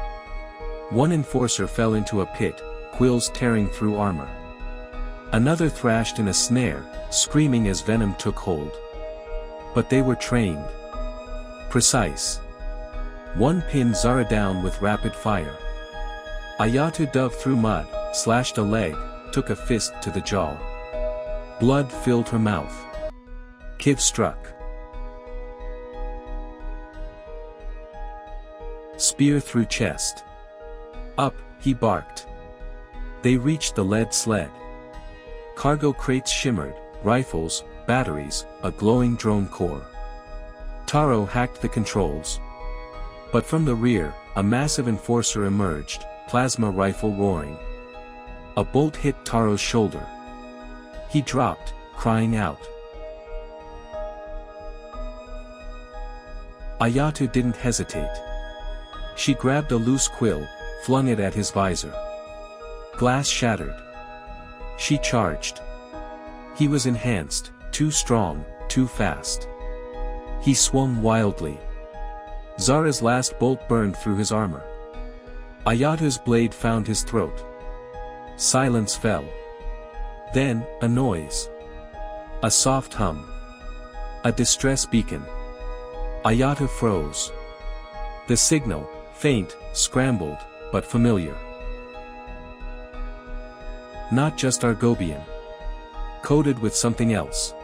One enforcer fell into a pit, quills tearing through armor. Another thrashed in a snare, screaming as venom took hold. But they were trained. Precise. One pinned Zara down with rapid fire. Ayatu dove through mud, slashed a leg, took a fist to the jaw. Blood filled her mouth. Kiv struck. Spear through chest. Up, he barked. They reached the lead sled. Cargo crates shimmered, rifles, batteries, a glowing drone core. Taro hacked the controls. But from the rear, a massive enforcer emerged, plasma rifle roaring. A bolt hit Taro's shoulder. He dropped, crying out. Ayatu didn't hesitate. She grabbed a loose quill, flung it at his visor. Glass shattered. She charged. He was enhanced, too strong, too fast. He swung wildly. Zara's last bolt burned through his armor. Ayatu's blade found his throat. Silence fell. Then, a noise. A soft hum. A distress beacon. Ayatu froze. The signal, faint, scrambled, but familiar. Not just Argobian. Coded with something else.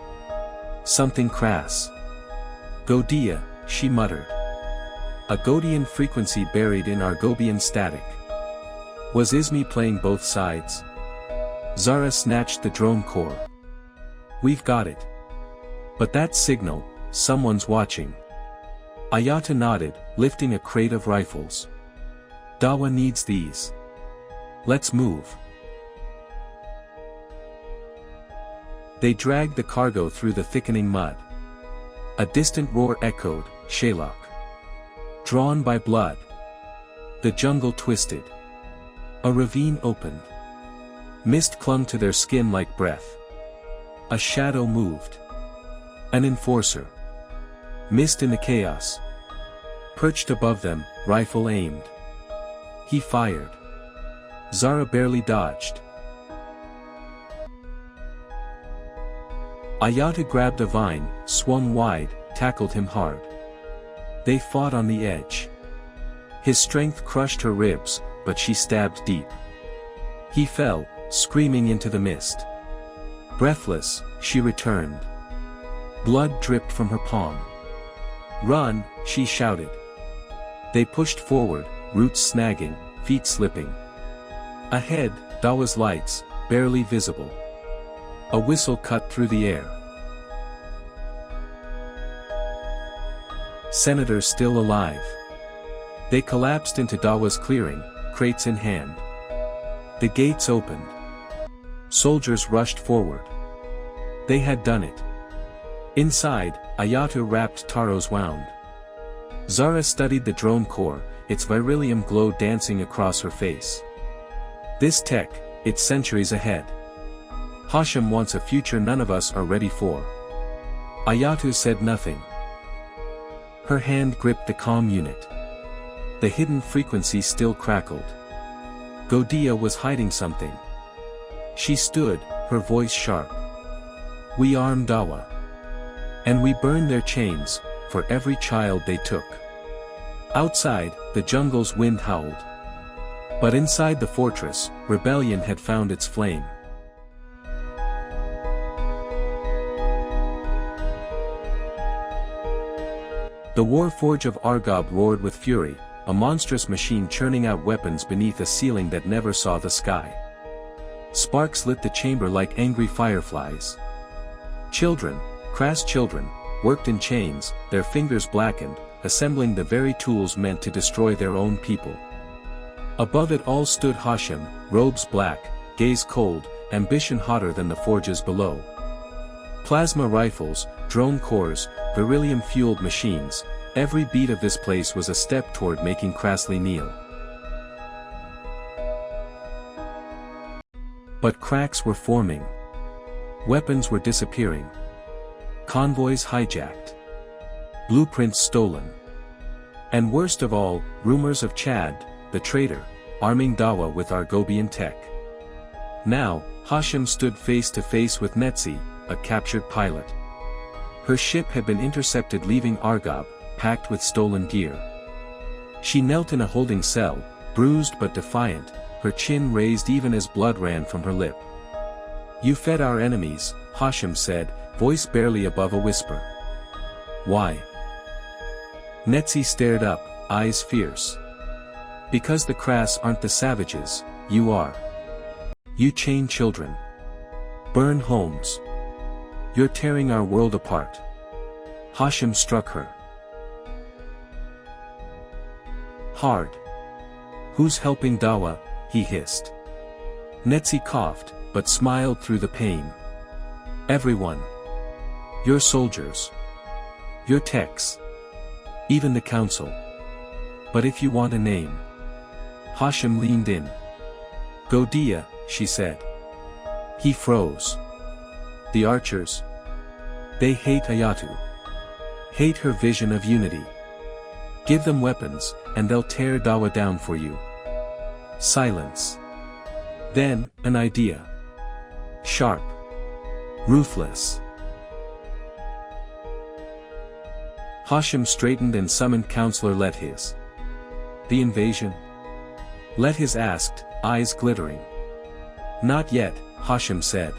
Something crass. Godia, she muttered. A Godian frequency buried in Argobian static. Was Izmi playing both sides? Zara snatched the drone core. We've got it. But that signal, someone's watching. Ayatu nodded, lifting a crate of rifles. Dawa needs these. Let's move. They dragged the cargo through the thickening mud. A distant roar echoed, Shalok. Drawn by blood. The jungle twisted. A ravine opened. Mist clung to their skin like breath. A shadow moved. An enforcer. Mist in the chaos. Perched above them, rifle aimed. He fired. Zara barely dodged. Ayatu grabbed a vine, swung wide, tackled him hard. They fought on the edge. His strength crushed her ribs, but she stabbed deep. He fell, screaming into the mist. Breathless, she returned. Blood dripped from her palm. Run, she shouted. They pushed forward, roots snagging, feet slipping. Ahead, Dawa's lights, barely visible. A whistle cut through the air. Senators still alive. They collapsed into Dawa's clearing, crates in hand. The gates opened. Soldiers rushed forward. They had done it. Inside, Ayatu wrapped Taro's wound. Zara studied the drone core, its beryllium glow dancing across her face. This tech, it's centuries ahead. Hashem wants a future none of us are ready for. Ayatu said nothing. Her hand gripped the comm unit. The hidden frequency still crackled. Godia was hiding something. She stood, her voice sharp. We arm Dawa. And we burn their chains, for every child they took. Outside, the jungle's wind howled. But inside the fortress, rebellion had found its flame. The warforge of Argob roared with fury, a monstrous machine churning out weapons beneath a ceiling that never saw the sky. Sparks lit the chamber like angry fireflies. Children, crass children, worked in chains, their fingers blackened, assembling the very tools meant to destroy their own people. Above it all stood Hashem, robes black, gaze cold, ambition hotter than the forges below. Plasma rifles, drone cores, beryllium-fueled machines, every beat of this place was a step toward making Crassly kneel. But cracks were forming. Weapons were disappearing. Convoys hijacked. Blueprints stolen. And worst of all, rumors of Chad, the traitor, arming Dawa with Argobian tech. Now, Hashem stood face to face with Netzi, a captured pilot. Her ship had been intercepted leaving Argob, packed with stolen gear. She knelt in a holding cell, bruised but defiant, her chin raised even as blood ran from her lip. "You fed our enemies," Hashem said, voice barely above a whisper. "Why?" Netzi stared up, eyes fierce. "Because the Crass aren't the savages, you are. You chain children. Burn homes. You're tearing our world apart." Hashem struck her. Hard. "Who's helping Dawa?" he hissed. Netzi coughed, but smiled through the pain. "Everyone. Your soldiers. Your techs. Even the council. But if you want a name." Hashem leaned in. "Godia," she said. He froze. "The archers. They hate Ayatu. Hate her vision of unity. Give them weapons, and they'll tear Dawa down for you." Silence. Then, an idea. Sharp. Ruthless. Hashem straightened and summoned Counselor Let-His. "The invasion?" Let-His asked, eyes glittering. "Not yet," Hashem said.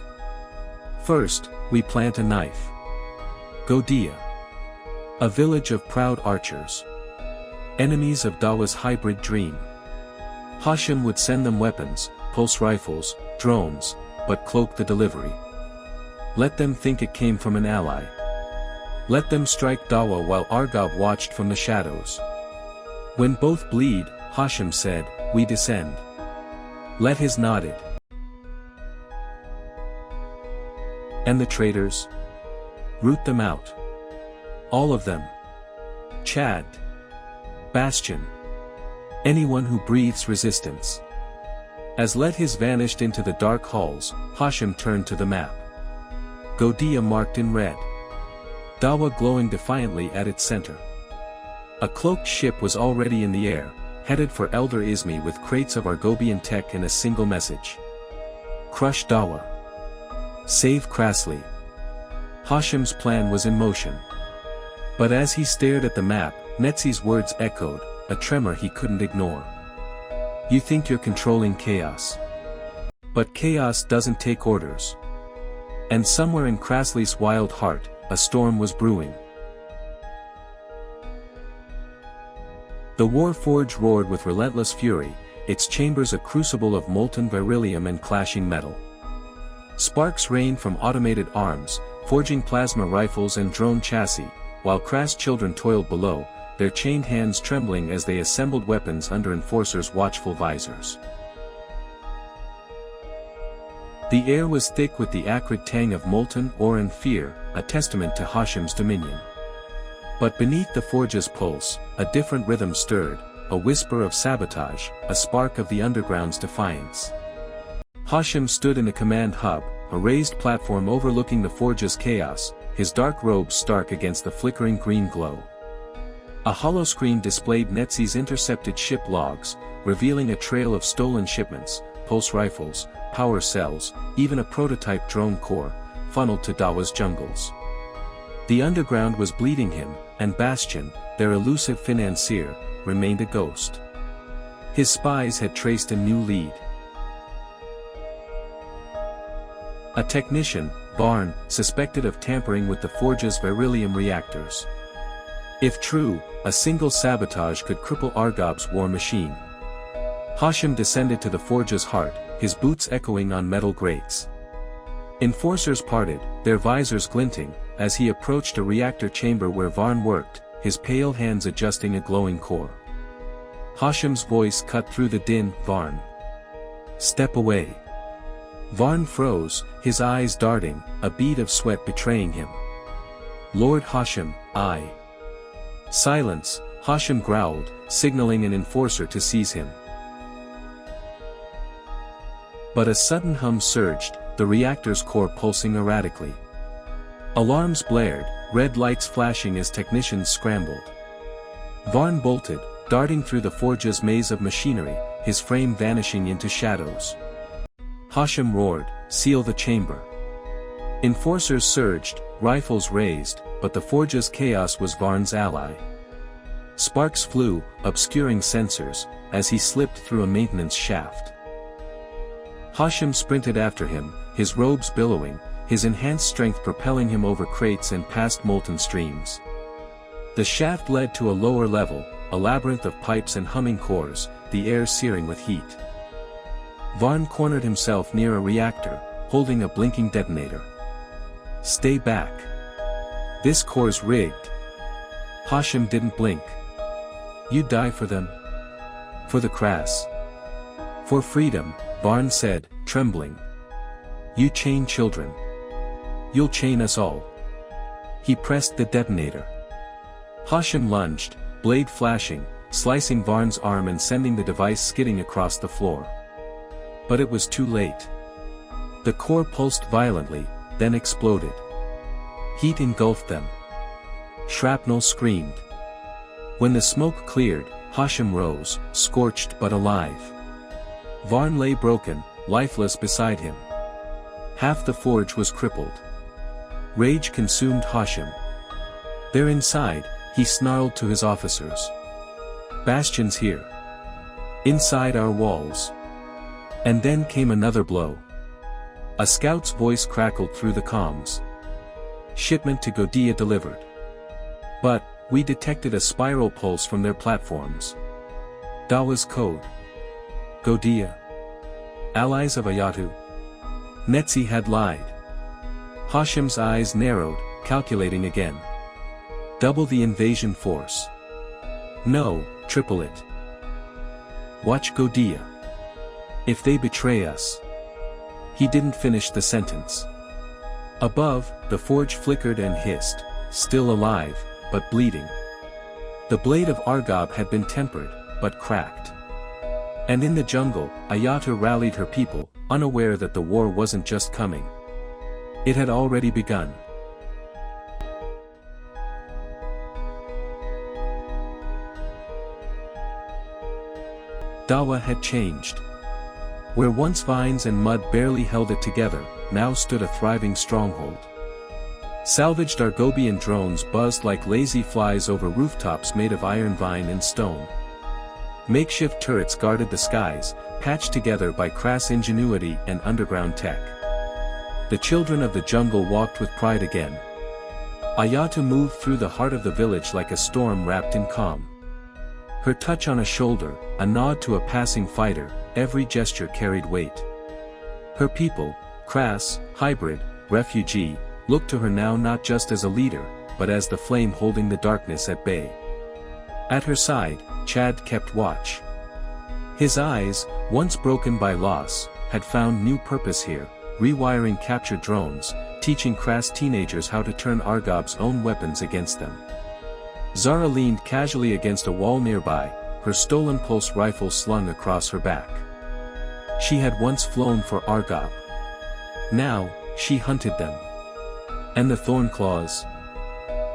"First, we plant a knife. Godia. A village of proud archers. Enemies of Dawa's hybrid dream. Hashem would send them weapons, pulse rifles, drones, but cloak the delivery. Let them think it came from an ally. Let them strike Dawa while Argob watched from the shadows. When both bleed," Hashem said, "we descend." Let-His nodded. "And the traitors? Root them out. All of them. Chad. Bastion. Anyone who breathes resistance." As Let-His vanished into the dark halls, Hashem turned to the map. Godia marked in red. Dawa glowing defiantly at its center. A cloaked ship was already in the air, headed for Elder Izmi with crates of Argobian tech and a single message. "Crush Dawa. Save Krasley." Hashem's plan was in motion. But as he stared at the map, Netzi's words echoed, a tremor he couldn't ignore. "You think you're controlling chaos. But chaos doesn't take orders." And somewhere in Krasley's wild heart, a storm was brewing. The war forge roared with relentless fury, its chambers a crucible of molten beryllium and clashing metal. Sparks rained from automated arms, forging plasma rifles and drone chassis, while Krass children toiled below, their chained hands trembling as they assembled weapons under Enforcer's watchful visors. The air was thick with the acrid tang of molten ore and fear, a testament to Hashem's dominion. But beneath the forge's pulse, a different rhythm stirred, a whisper of sabotage, a spark of the underground's defiance. Hashem stood in the command hub, a raised platform overlooking the forge's chaos, his dark robes stark against the flickering green glow. A holoscreen displayed Netzi's intercepted ship logs, revealing a trail of stolen shipments, pulse rifles, power cells, even a prototype drone core, funneled to Dawa's jungles. The underground was bleeding him, and Bastion, their elusive financier, remained a ghost. His spies had traced a new lead. A technician, Varn, suspected of tampering with the forge's beryllium reactors. If true, a single sabotage could cripple Argob's war machine. Hashem descended to the forge's heart, his boots echoing on metal grates. Enforcers parted, their visors glinting, as he approached a reactor chamber where Varn worked, his pale hands adjusting a glowing core. Hashem's voice cut through the din, "Varn. Step away." Varn froze, his eyes darting, a bead of sweat betraying him. "Lord Hashem, I." "Silence," Hashem growled, signaling an enforcer to seize him. But a sudden hum surged, the reactor's core pulsing erratically. Alarms blared, red lights flashing as technicians scrambled. Varn bolted, darting through the forge's maze of machinery, his frame vanishing into shadows. Hashem roared, "Seal the chamber." Enforcers surged, rifles raised, but the forge's chaos was Varn's ally. Sparks flew, obscuring sensors, as he slipped through a maintenance shaft. Hashem sprinted after him, his robes billowing, his enhanced strength propelling him over crates and past molten streams. The shaft led to a lower level, a labyrinth of pipes and humming cores, the air searing with heat. Varn cornered himself near a reactor, holding a blinking detonator. "Stay back. This core's rigged." Hashem didn't blink. "You die for them? For the Crass? For freedom," Varn said, trembling. "You chain children. You'll chain us all." He pressed the detonator. Hashem lunged, blade flashing, slicing Varn's arm and sending the device skidding across the floor. But it was too late. The core pulsed violently, then exploded. Heat engulfed them. Shrapnel screamed. When the smoke cleared, Hashem rose, scorched but alive. Varn lay broken, lifeless beside him. Half the forge was crippled. Rage consumed Hashem. They're inside, he snarled to his officers. "Bastion's here. Inside our walls." And then came another blow. A scout's voice crackled through the comms. "Shipment to Godia delivered. But, we detected a spiral pulse from their platforms." Dawa's code. Godia. Allies of Ayatu. Netzi had lied. Hashem's eyes narrowed, calculating again. Double the invasion force. No, triple it. Watch Godia. If they betray us. He didn't finish the sentence. Above, the forge flickered and hissed, still alive, but bleeding. The blade of Argob had been tempered, but cracked. And in the jungle, Ayatu rallied her people, unaware that the war wasn't just coming. It had already begun. Dawa had changed. Where once vines and mud barely held it together, now stood a thriving stronghold. Salvaged Argobian drones buzzed like lazy flies over rooftops made of iron vine and stone. Makeshift turrets guarded the skies, patched together by crass ingenuity and underground tech. The children of the jungle walked with pride again. Ayatu moved through the heart of the village like a storm wrapped in calm. Her touch on a shoulder, a nod to a passing fighter, every gesture carried weight. Her people, crass, hybrid, refugee, looked to her now not just as a leader, but as the flame holding the darkness at bay. At her side, Chad kept watch. His eyes, once broken by loss, had found new purpose here, rewiring captured drones, teaching crass teenagers how to turn Argob's own weapons against them. Zara leaned casually against a wall nearby, her stolen pulse rifle slung across her back. She had once flown for Argob. Now, she hunted them. And the Thornclaws?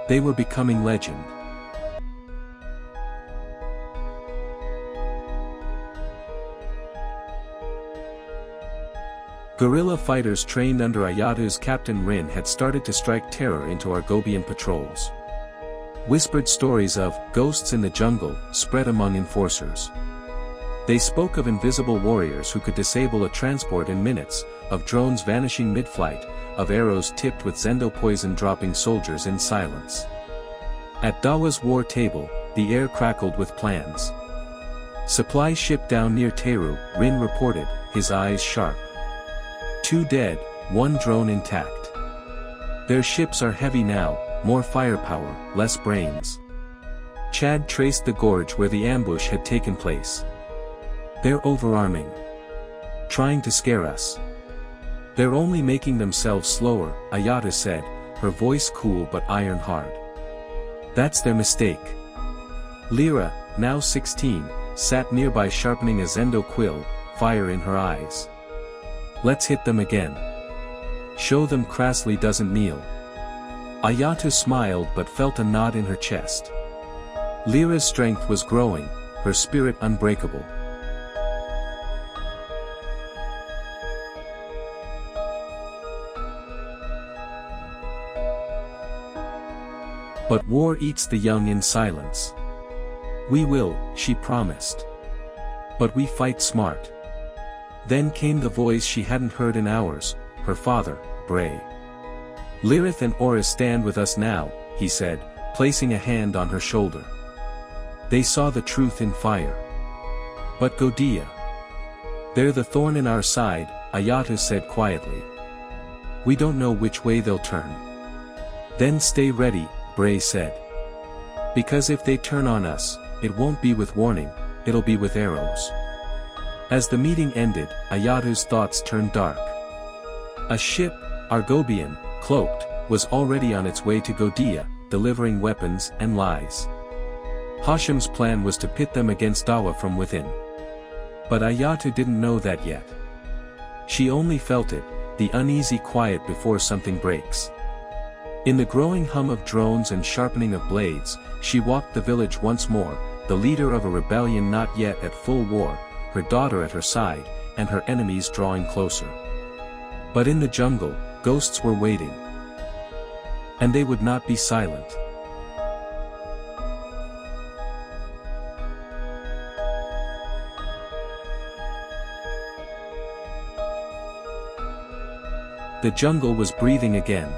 They were becoming legend. Guerrilla fighters trained under Ayatu's Captain Rin had started to strike terror into Argobian patrols. Whispered stories of ghosts in the jungle spread among enforcers. They spoke of invisible warriors who could disable a transport in minutes, of drones vanishing mid-flight, of arrows tipped with Zendo poison dropping soldiers in silence. At Dawa's war table, the air crackled with plans. Supply ship down near Teru, Rin reported, his eyes sharp. 2 dead, 1 drone intact. Their ships are heavy now, more firepower, less brains. Chad traced the gorge where the ambush had taken place. They're overarming. Trying to scare us. They're only making themselves slower, Ayata said, her voice cool but iron hard. That's their mistake. Lyra, now 16, sat nearby sharpening a Zendo quill, fire in her eyes. Let's hit them again. Show them Crassly doesn't kneel. Ayatu smiled but felt a knot in her chest. Lyra's strength was growing, her spirit unbreakable. But war eats the young in silence. We will, she promised. But we fight smart. Then came the voice she hadn't heard in hours, her father, Bray. Lyrith and Oris stand with us now, he said, placing a hand on her shoulder. They saw the truth in fire. But Godia. They're the thorn in our side, Ayatu said quietly. We don't know which way they'll turn. Then stay ready, Bray said. Because if they turn on us, it won't be with warning, it'll be with arrows. As the meeting ended, Ayatu's thoughts turned dark. A ship, Argobian, cloaked, was already on its way to Godia, delivering weapons and lies. Hashem's plan was to pit them against Dawa from within. But Ayatu didn't know that yet. She only felt it, the uneasy quiet before something breaks. In the growing hum of drones and sharpening of blades, she walked the village once more, the leader of a rebellion not yet at full war, her daughter at her side, and her enemies drawing closer. But in the jungle, ghosts were waiting. And they would not be silent. The jungle was breathing again.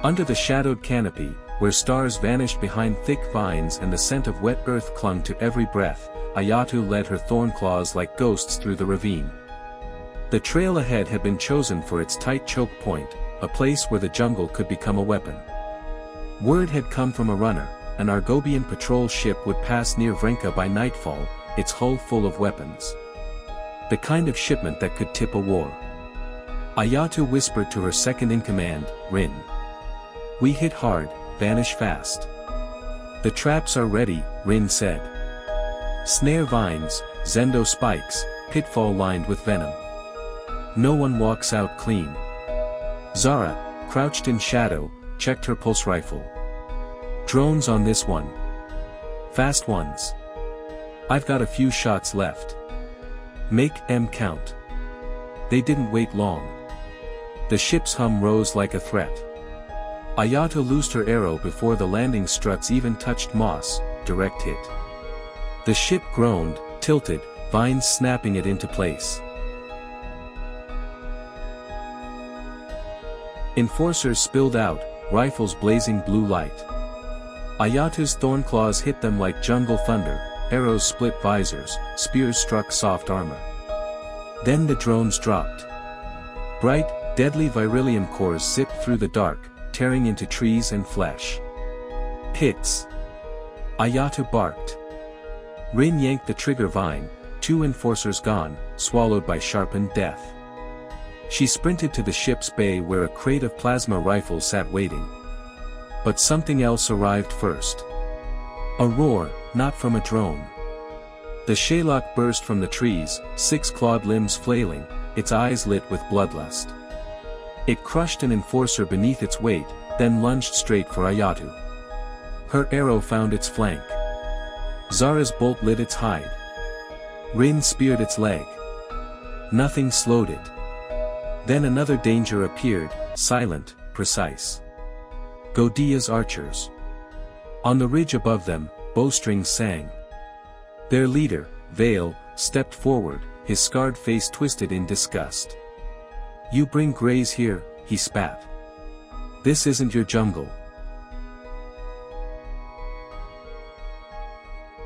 Under the shadowed canopy, where stars vanished behind thick vines and the scent of wet earth clung to every breath, Ayatu led her thorn claws like ghosts through the ravine. The trail ahead had been chosen for its tight choke point, a place where the jungle could become a weapon. Word had come from a runner, an Argobian patrol ship would pass near Vrenka by nightfall, its hull full of weapons. The kind of shipment that could tip a war. Ayatu whispered to her second-in-command, Rin. We hit hard, vanish fast. The traps are ready, Rin said. Snare vines, Zendo spikes, pitfall lined with venom. No one walks out clean. Zara, crouched in shadow, checked her pulse rifle. Drones on this one. Fast ones. I've got a few shots left. Make them count. They didn't wait long. The ship's hum rose like a threat. Ayatu loosed her arrow before the landing struts even touched moss, direct hit. The ship groaned, tilted, vines snapping it into place. Enforcers spilled out, rifles blazing blue light. Ayatu's thorn claws hit them like jungle thunder, arrows split visors, spears struck soft armor. Then the drones dropped. Bright, deadly Virilium cores zipped through the dark, tearing into trees and flesh. Hits. Ayatu barked. Rin yanked the trigger vine, 2 enforcers gone, swallowed by sharpened death. She sprinted to the ship's bay where a crate of plasma rifles sat waiting. But something else arrived first. A roar, not from a drone. The Shalok burst from the trees, 6 clawed limbs flailing, its eyes lit with bloodlust. It crushed an enforcer beneath its weight, then lunged straight for Ayatu. Her arrow found its flank. Zara's bolt lit its hide. Rin speared its leg. Nothing slowed it. Then another danger appeared, silent, precise. Godia's archers. On the ridge above them, bowstrings sang. Their leader, Vale, stepped forward, his scarred face twisted in disgust. You bring grays here, he spat. This isn't your jungle.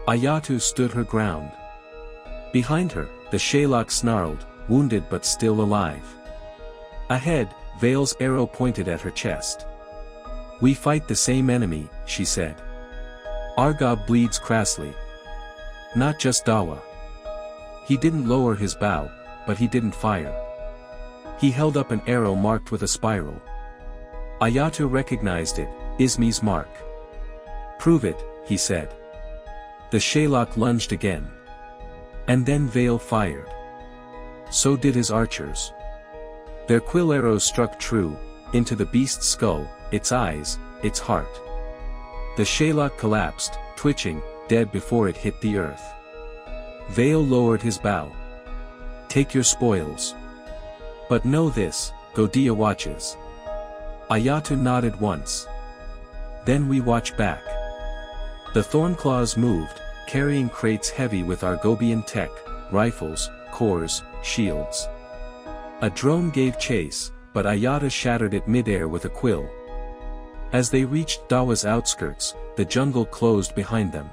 Ayatu stood her ground. Behind her, the Shalok snarled, wounded but still alive. Ahead, Vale's arrow pointed at her chest. We fight the same enemy, she said. Argob bleeds crassly. Not just Dawa. He didn't lower his bow, but he didn't fire. He held up an arrow marked with a spiral. Ayatu recognized it, Ismi's mark. Prove it, he said. The Shalok lunged again. And then Vale fired. So did his archers. Their quill arrows struck true, into the beast's skull, its eyes, its heart. The Shylock collapsed, twitching, dead before it hit the earth. Vale lowered his bow. Take your spoils. But know this, Godia watches. Ayatu nodded once. Then we watch back. The Thornclaws moved, carrying crates heavy with Argobian tech, rifles, cores, shields. A drone gave chase, but Ayata shattered it midair with a quill. As they reached Dawa's outskirts, the jungle closed behind them.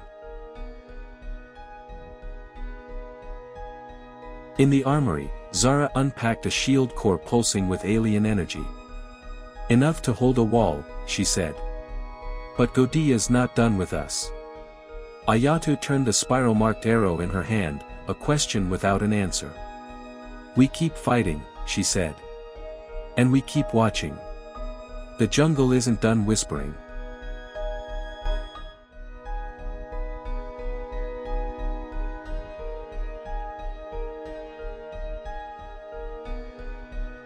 In the armory, Zara unpacked a shield core pulsing with alien energy. Enough to hold a wall, she said. But Godia's not done with us. Ayatu turned the spiral-marked arrow in her hand, a question without an answer. We keep fighting, she said. And we keep watching. The jungle isn't done whispering.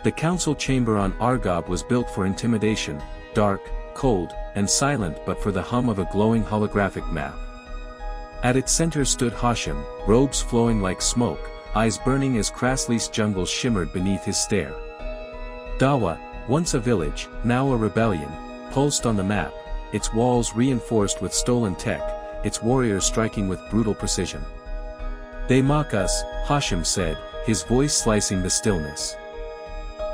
The council chamber on Argob was built for intimidation, dark, cold, and silent but for the hum of a glowing holographic map. At its center stood Hashem, robes flowing like smoke, eyes burning as Krasli's jungle shimmered beneath his stare. Dawa, once a village, now a rebellion, pulsed on the map, its walls reinforced with stolen tech, its warriors striking with brutal precision. They mock us, Hashem said, his voice slicing the stillness.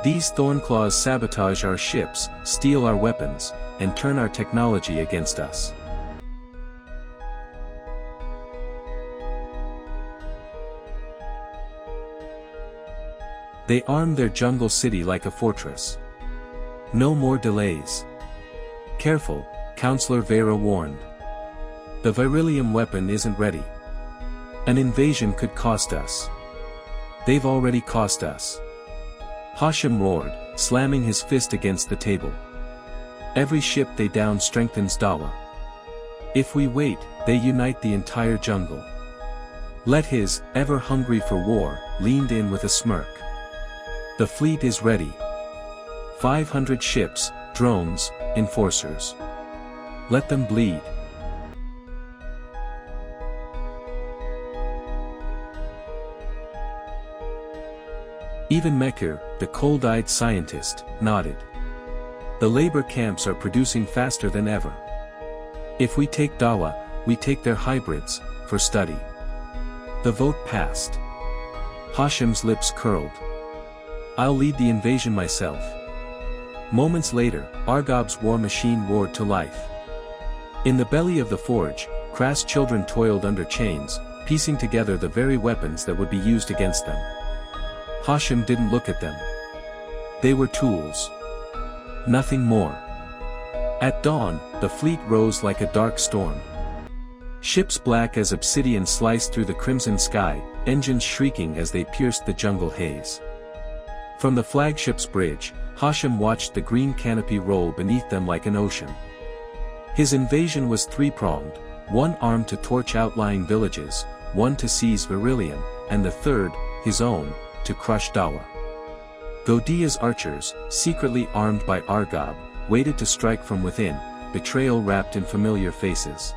These Thornclaws sabotage our ships, steal our weapons, and turn our technology against us. They arm their jungle city like a fortress. No more delays. Careful, Counselor Vera warned. The Virilium weapon isn't ready. An invasion could cost us. They've already cost us. Hashem roared, slamming his fist against the table. Every ship they down strengthens Dawa. If we wait, they unite the entire jungle. Let his, ever hungry for war, leaned in with a smirk. The fleet is ready. 500 ships, drones, enforcers. Let them bleed. Even Mekir, the cold-eyed scientist, nodded. The labor camps are producing faster than ever. If we take Dawa, we take their hybrids, for study. The vote passed. Hashem's lips curled. I'll lead the invasion myself. Moments later, Argob's war machine roared to life. In the belly of the forge, Kras children toiled under chains, piecing together the very weapons that would be used against them. Hashem didn't look at them. They were tools. Nothing more. At dawn, the fleet rose like a dark storm. Ships black as obsidian sliced through the crimson sky, engines shrieking as they pierced the jungle haze. From the flagship's bridge, Hashem watched the green canopy roll beneath them like an ocean. His invasion was three-pronged, one arm to torch outlying villages, one to seize Virilium, and the third, his own, to crush Dawa. Godia's archers, secretly armed by Argob, waited to strike from within, betrayal wrapped in familiar faces.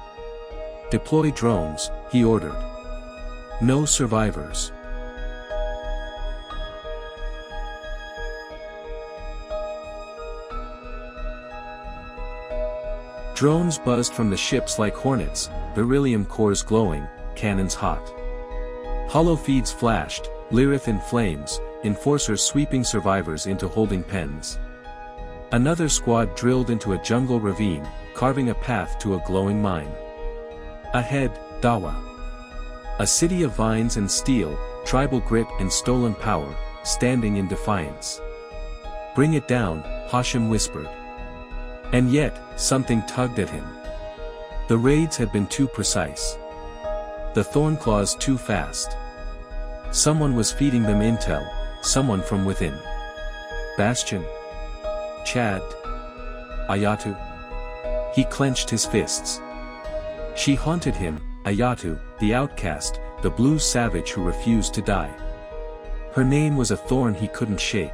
Deploy drones, he ordered. No survivors. Drones buzzed from the ships like hornets, beryllium cores glowing, cannons hot. Hollow feeds flashed, Lyrith in flames, enforcers sweeping survivors into holding pens. Another squad drilled into a jungle ravine, carving a path to a glowing mine. Ahead, Dawa. A city of vines and steel, tribal grit and stolen power, standing in defiance. Bring it down, Hashem whispered. And yet, something tugged at him. The raids had been too precise. The Thornclaws too fast. Someone was feeding them intel, someone from within. Bastion? Chad? Ayatu? He clenched his fists. She haunted him, Ayatu, the outcast, the blue savage who refused to die. Her name was a thorn he couldn't shake.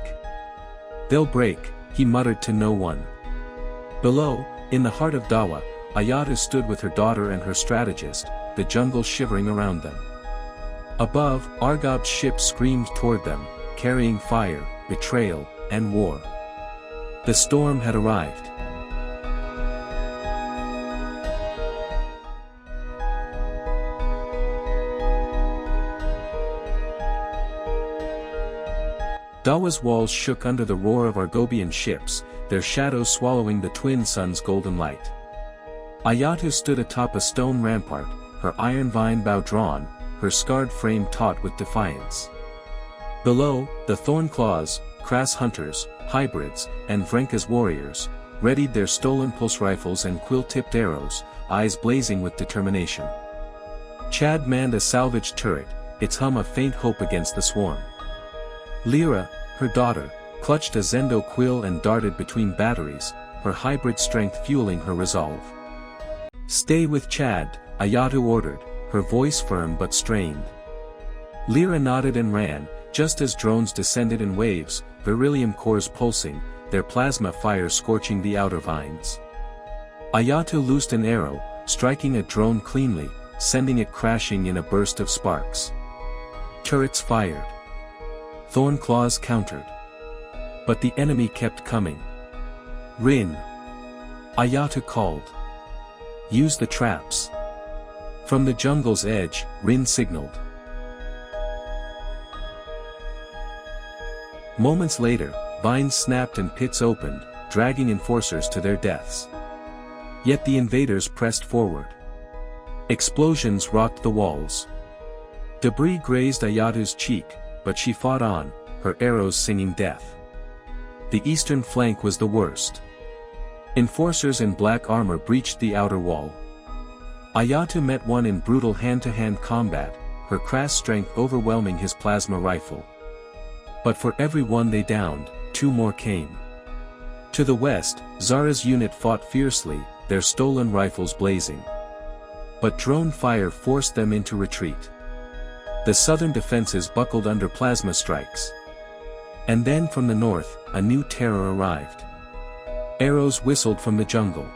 "They'll break," he muttered to no one. Below, in the heart of Dawa, Ayatu stood with her daughter and her strategist, the jungle shivering around them. Above, Argob's ship screamed toward them, carrying fire, betrayal, and war. The storm had arrived. Dawa's walls shook under the roar of Argobian ships, their shadows swallowing the twin suns' golden light. Ayatu stood atop a stone rampart, her iron vine bow drawn, her scarred frame taut with defiance. Below, the Thornclaws, Crass hunters, hybrids, and Vrenka's warriors, readied their stolen pulse rifles and quill-tipped arrows, eyes blazing with determination. Chad manned a salvaged turret, its hum a faint hope against the swarm. Lyra, her daughter, clutched a Zendo quill and darted between batteries, her hybrid strength fueling her resolve. "Stay with Chad," Ayatu ordered, her voice firm but strained. Lyra nodded and ran, just as drones descended in waves, beryllium cores pulsing, their plasma fire scorching the outer vines. Ayatu loosed an arrow, striking a drone cleanly, sending it crashing in a burst of sparks. Turrets fired. Thornclaws countered. But the enemy kept coming. "Rin!" Ayatu called. "Use the traps." From the jungle's edge, Rin signaled. Moments later, vines snapped and pits opened, dragging enforcers to their deaths. Yet the invaders pressed forward. Explosions rocked the walls. Debris grazed Ayatu's cheek, but she fought on, her arrows singing death. The eastern flank was the worst. Enforcers in black armor breached the outer wall. Ayatu met one in brutal hand-to-hand combat, her crass strength overwhelming his plasma rifle. But for every one they downed, two more came. To the west, Zara's unit fought fiercely, their stolen rifles blazing. But drone fire forced them into retreat. The southern defenses buckled under plasma strikes. And then from the north, a new terror arrived. Arrows whistled from the jungle.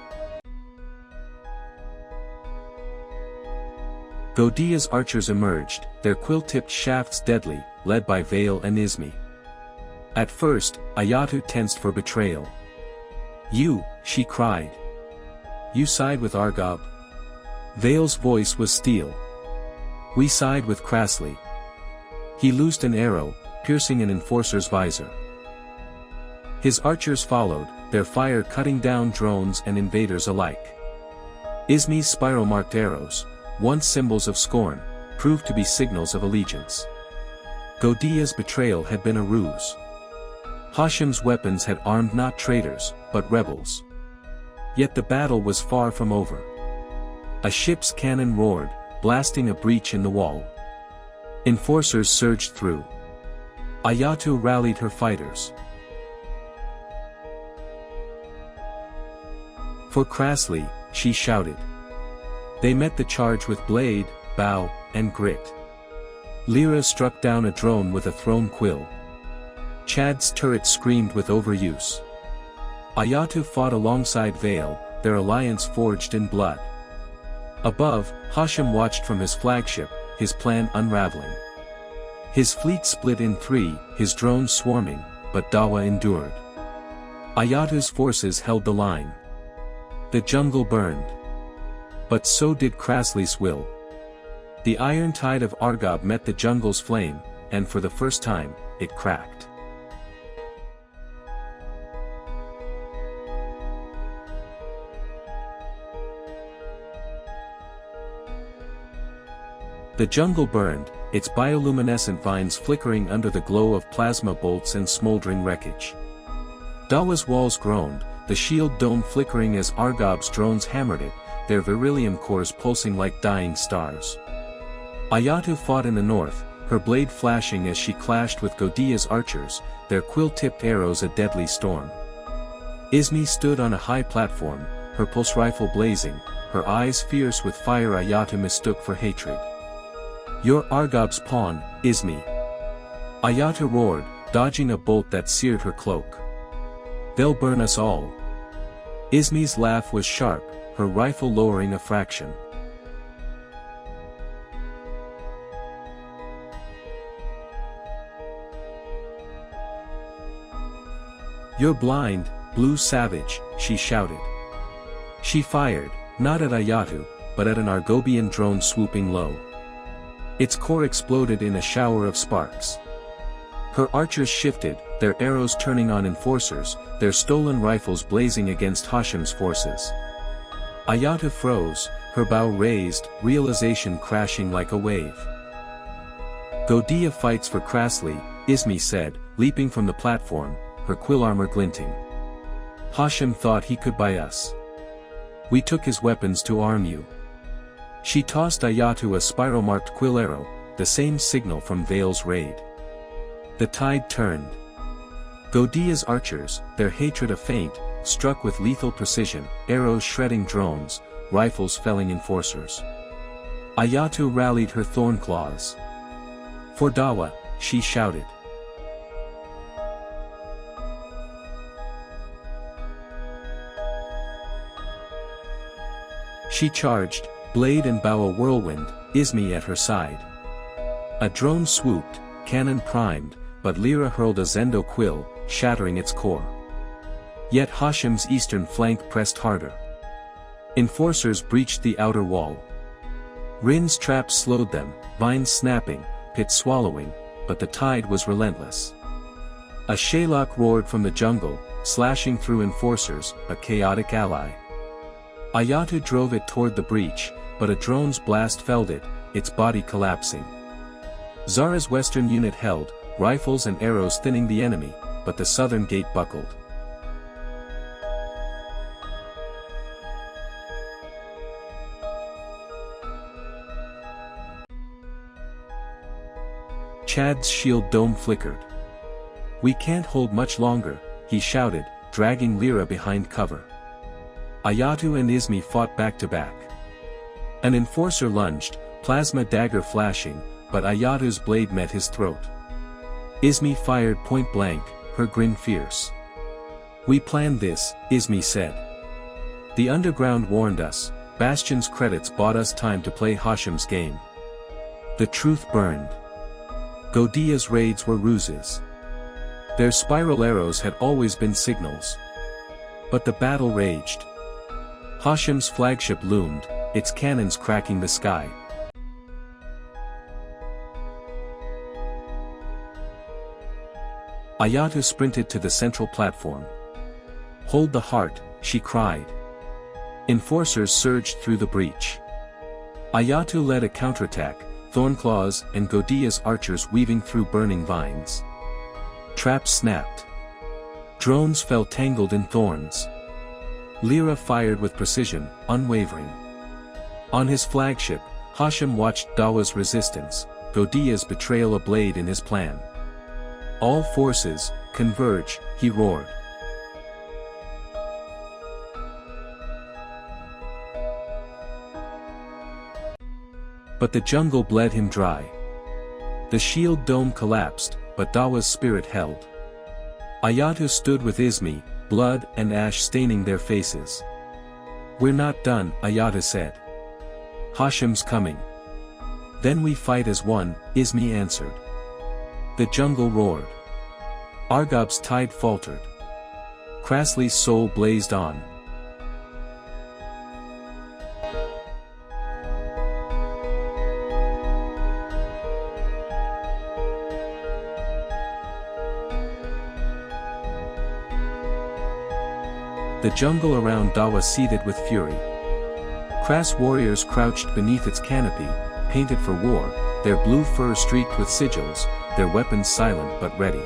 Godia's archers emerged, their quill-tipped shafts deadly, led by Vale and Ismi. At first, Ayatu tensed for betrayal. "You," she cried. "You side with Argob?" Vale's voice was steel. "We side with Crassley." He loosed an arrow, piercing an enforcer's visor. His archers followed, their fire cutting down drones and invaders alike. Ismi's spiral-marked arrows, once symbols of scorn, proved to be signals of allegiance. Godia's betrayal had been a ruse. Hashim's weapons had armed not traitors, but rebels. Yet the battle was far from over. A ship's cannon roared, blasting a breach in the wall. Enforcers surged through. Ayatu rallied her fighters. "For Crassley," she shouted. They met the charge with blade, bow, and grit. Lyra struck down a drone with a thrown quill. Chad's turret screamed with overuse. Ayatu fought alongside Vale, their alliance forged in blood. Above, Hashim watched from his flagship, his plan unraveling. His fleet split in three, his drones swarming, but Dawa endured. Ayatu's forces held the line. The jungle burned. But so did Crassley's will. The iron tide of Argob met the jungle's flame, and for the first time, it cracked. The jungle burned, its bioluminescent vines flickering under the glow of plasma bolts and smoldering wreckage. Dawa's walls groaned, the shield dome flickering as Argob's drones hammered it, their beryllium cores pulsing like dying stars. Ayatu fought in the north, her blade flashing as she clashed with Godia's archers, their quill-tipped arrows a deadly storm. Ismi stood on a high platform, her pulse rifle blazing, her eyes fierce with fire Ayatu mistook for hatred. "You're Argob's pawn, Ismi." Ayatu roared, dodging a bolt that seared her cloak. They'll burn us all. Izmi's laugh was sharp, her rifle lowering a fraction. You're blind, blue savage, she shouted. She fired, not at Ayatu, but at an Argobian drone swooping low. Its core exploded in a shower of sparks. Her archers shifted, their arrows turning on enforcers, their stolen rifles blazing against Hashem's forces. Ayatu froze, her bow raised, realization crashing like a wave. Godia fights for Krasley, Izmi said, leaping from the platform, her quill armor glinting. Hashem thought he could buy us. We took his weapons to arm you. She tossed Ayatu a spiral-marked quill arrow, the same signal from Vale's raid. The tide turned. Godia's archers, their hatred a feint, struck with lethal precision, arrows shredding drones, rifles felling enforcers. Ayatu rallied her thorn claws. For Dawa, she shouted. She charged, blade and bow a whirlwind, Izmi at her side. A drone swooped, cannon primed, but Lyra hurled a Zendo quill, shattering its core. Yet Hashem's eastern flank pressed harder. Enforcers breached the outer wall. Rin's traps slowed them, vines snapping, pits swallowing, but the tide was relentless. A Shalak roared from the jungle, slashing through enforcers, a chaotic ally. Ayatu drove it toward the breach, but a drone's blast felled it, its body collapsing. Zara's western unit held, rifles and arrows thinning the enemy, but the southern gate buckled. Chad's shield dome flickered. We can't hold much longer, he shouted, dragging Lyra behind cover. Ayatu and Izmi fought back to back. An enforcer lunged, plasma dagger flashing, but Ayatu's blade met his throat. Izmi fired point blank, her grin fierce. We planned this, Izmi said. The underground warned us, Bastion's credits bought us time to play Hashem's game. The truth burned. Godia's raids were ruses. Their spiral arrows had always been signals. But the battle raged. Hashem's flagship loomed, its cannons cracking the sky. Ayatu sprinted to the central platform. Hold the heart, she cried. Enforcers surged through the breach. Ayatu led a counterattack, Thornclaws and Godia's archers weaving through burning vines. Traps snapped. Drones fell tangled in thorns. Lyra fired with precision, unwavering. On his flagship, Hashem watched Dawa's resistance, Godia's betrayal a blade in his plan. All forces, converge, he roared. But the jungle bled him dry. The shield dome collapsed, but Dawa's spirit held. Ayatu stood with Izmi, blood and ash staining their faces. We're not done, Ayatu said. Hashem's coming. Then we fight as one, Izmi answered. The jungle roared. Argob's tide faltered. Krasley's soul blazed on. The jungle around Dawa seethed with fury. Crass warriors crouched beneath its canopy, painted for war, their blue fur streaked with sigils, their weapons silent but ready.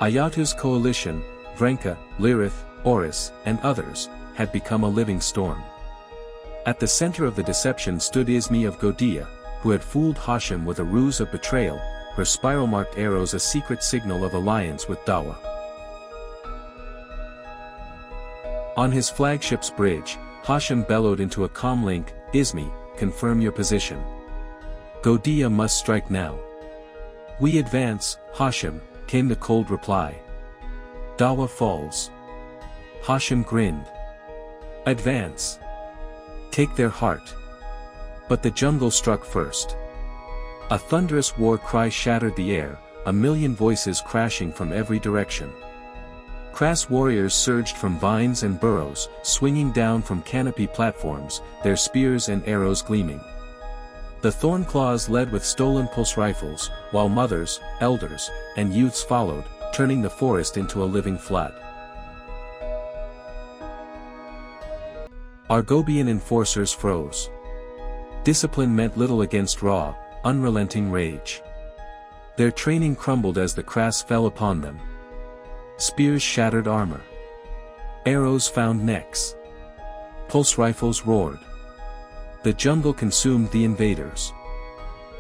Ayatu's coalition, Vrenka, Lyrith, Oris, and others, had become a living storm. At the center of the deception stood Izmi of Godia, who had fooled Hashem with a ruse of betrayal, her spiral-marked arrows a secret signal of alliance with Dawa. On his flagship's bridge, Hashem bellowed into a comm link, Izmi, confirm your position. Godia must strike now. We advance, Hashem, came the cold reply. Dawa falls. Hashem grinned. Advance. Take their heart. But the jungle struck first. A thunderous war cry shattered the air, a million voices crashing from every direction. Crass warriors surged from vines and burrows, swinging down from canopy platforms, their spears and arrows gleaming. The Thornclaws led with stolen pulse rifles, while mothers, elders, and youths followed, turning the forest into a living flood. Argobian enforcers froze. Discipline meant little against raw, unrelenting rage. Their training crumbled as the crass fell upon them. Spears shattered armor. Arrows found necks. Pulse rifles roared. The jungle consumed the invaders.